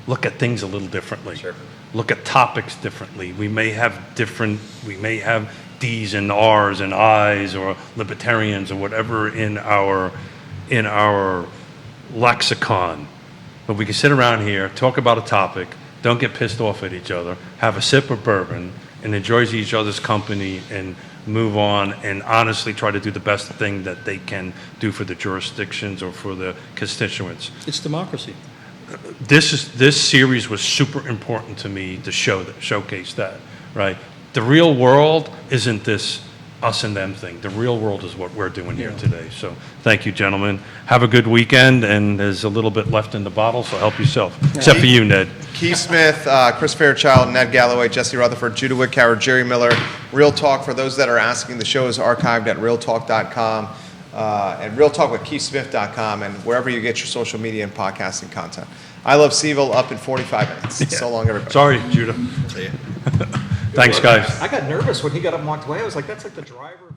look at things a little differently. Sure. Look at topics differently. We may have D's and R's and I's or libertarians or whatever in our lexicon. But we can sit around here, talk about a topic, don't get pissed off at each other, have a sip of bourbon, and enjoy each other's company and move on and honestly try to do the best thing that they can do for the jurisdictions or for the constituents. It's democracy. This series was super important to me to showcase that, right? The real world isn't this us and them thing. The real world is what we're doing here today. So thank you, gentlemen. Have a good weekend, and there's a little bit left in the bottle, so help yourself. Except for you, Ned. Keith Smith, Chris Fairchild, Ned Gallaway, Jesse Rutherford, Judah Wickower, Jerry Miller. Real Talk, for those that are asking, the show is archived at realtalk.com and realtalkwithkeithsmith.com and wherever you get your social media and podcasting content. I Love CVille up in 45 minutes. So long, everybody. Sorry, Judah. See ya. Thanks, guys. I got nervous when he got up and walked away. I was like, that's like the driver.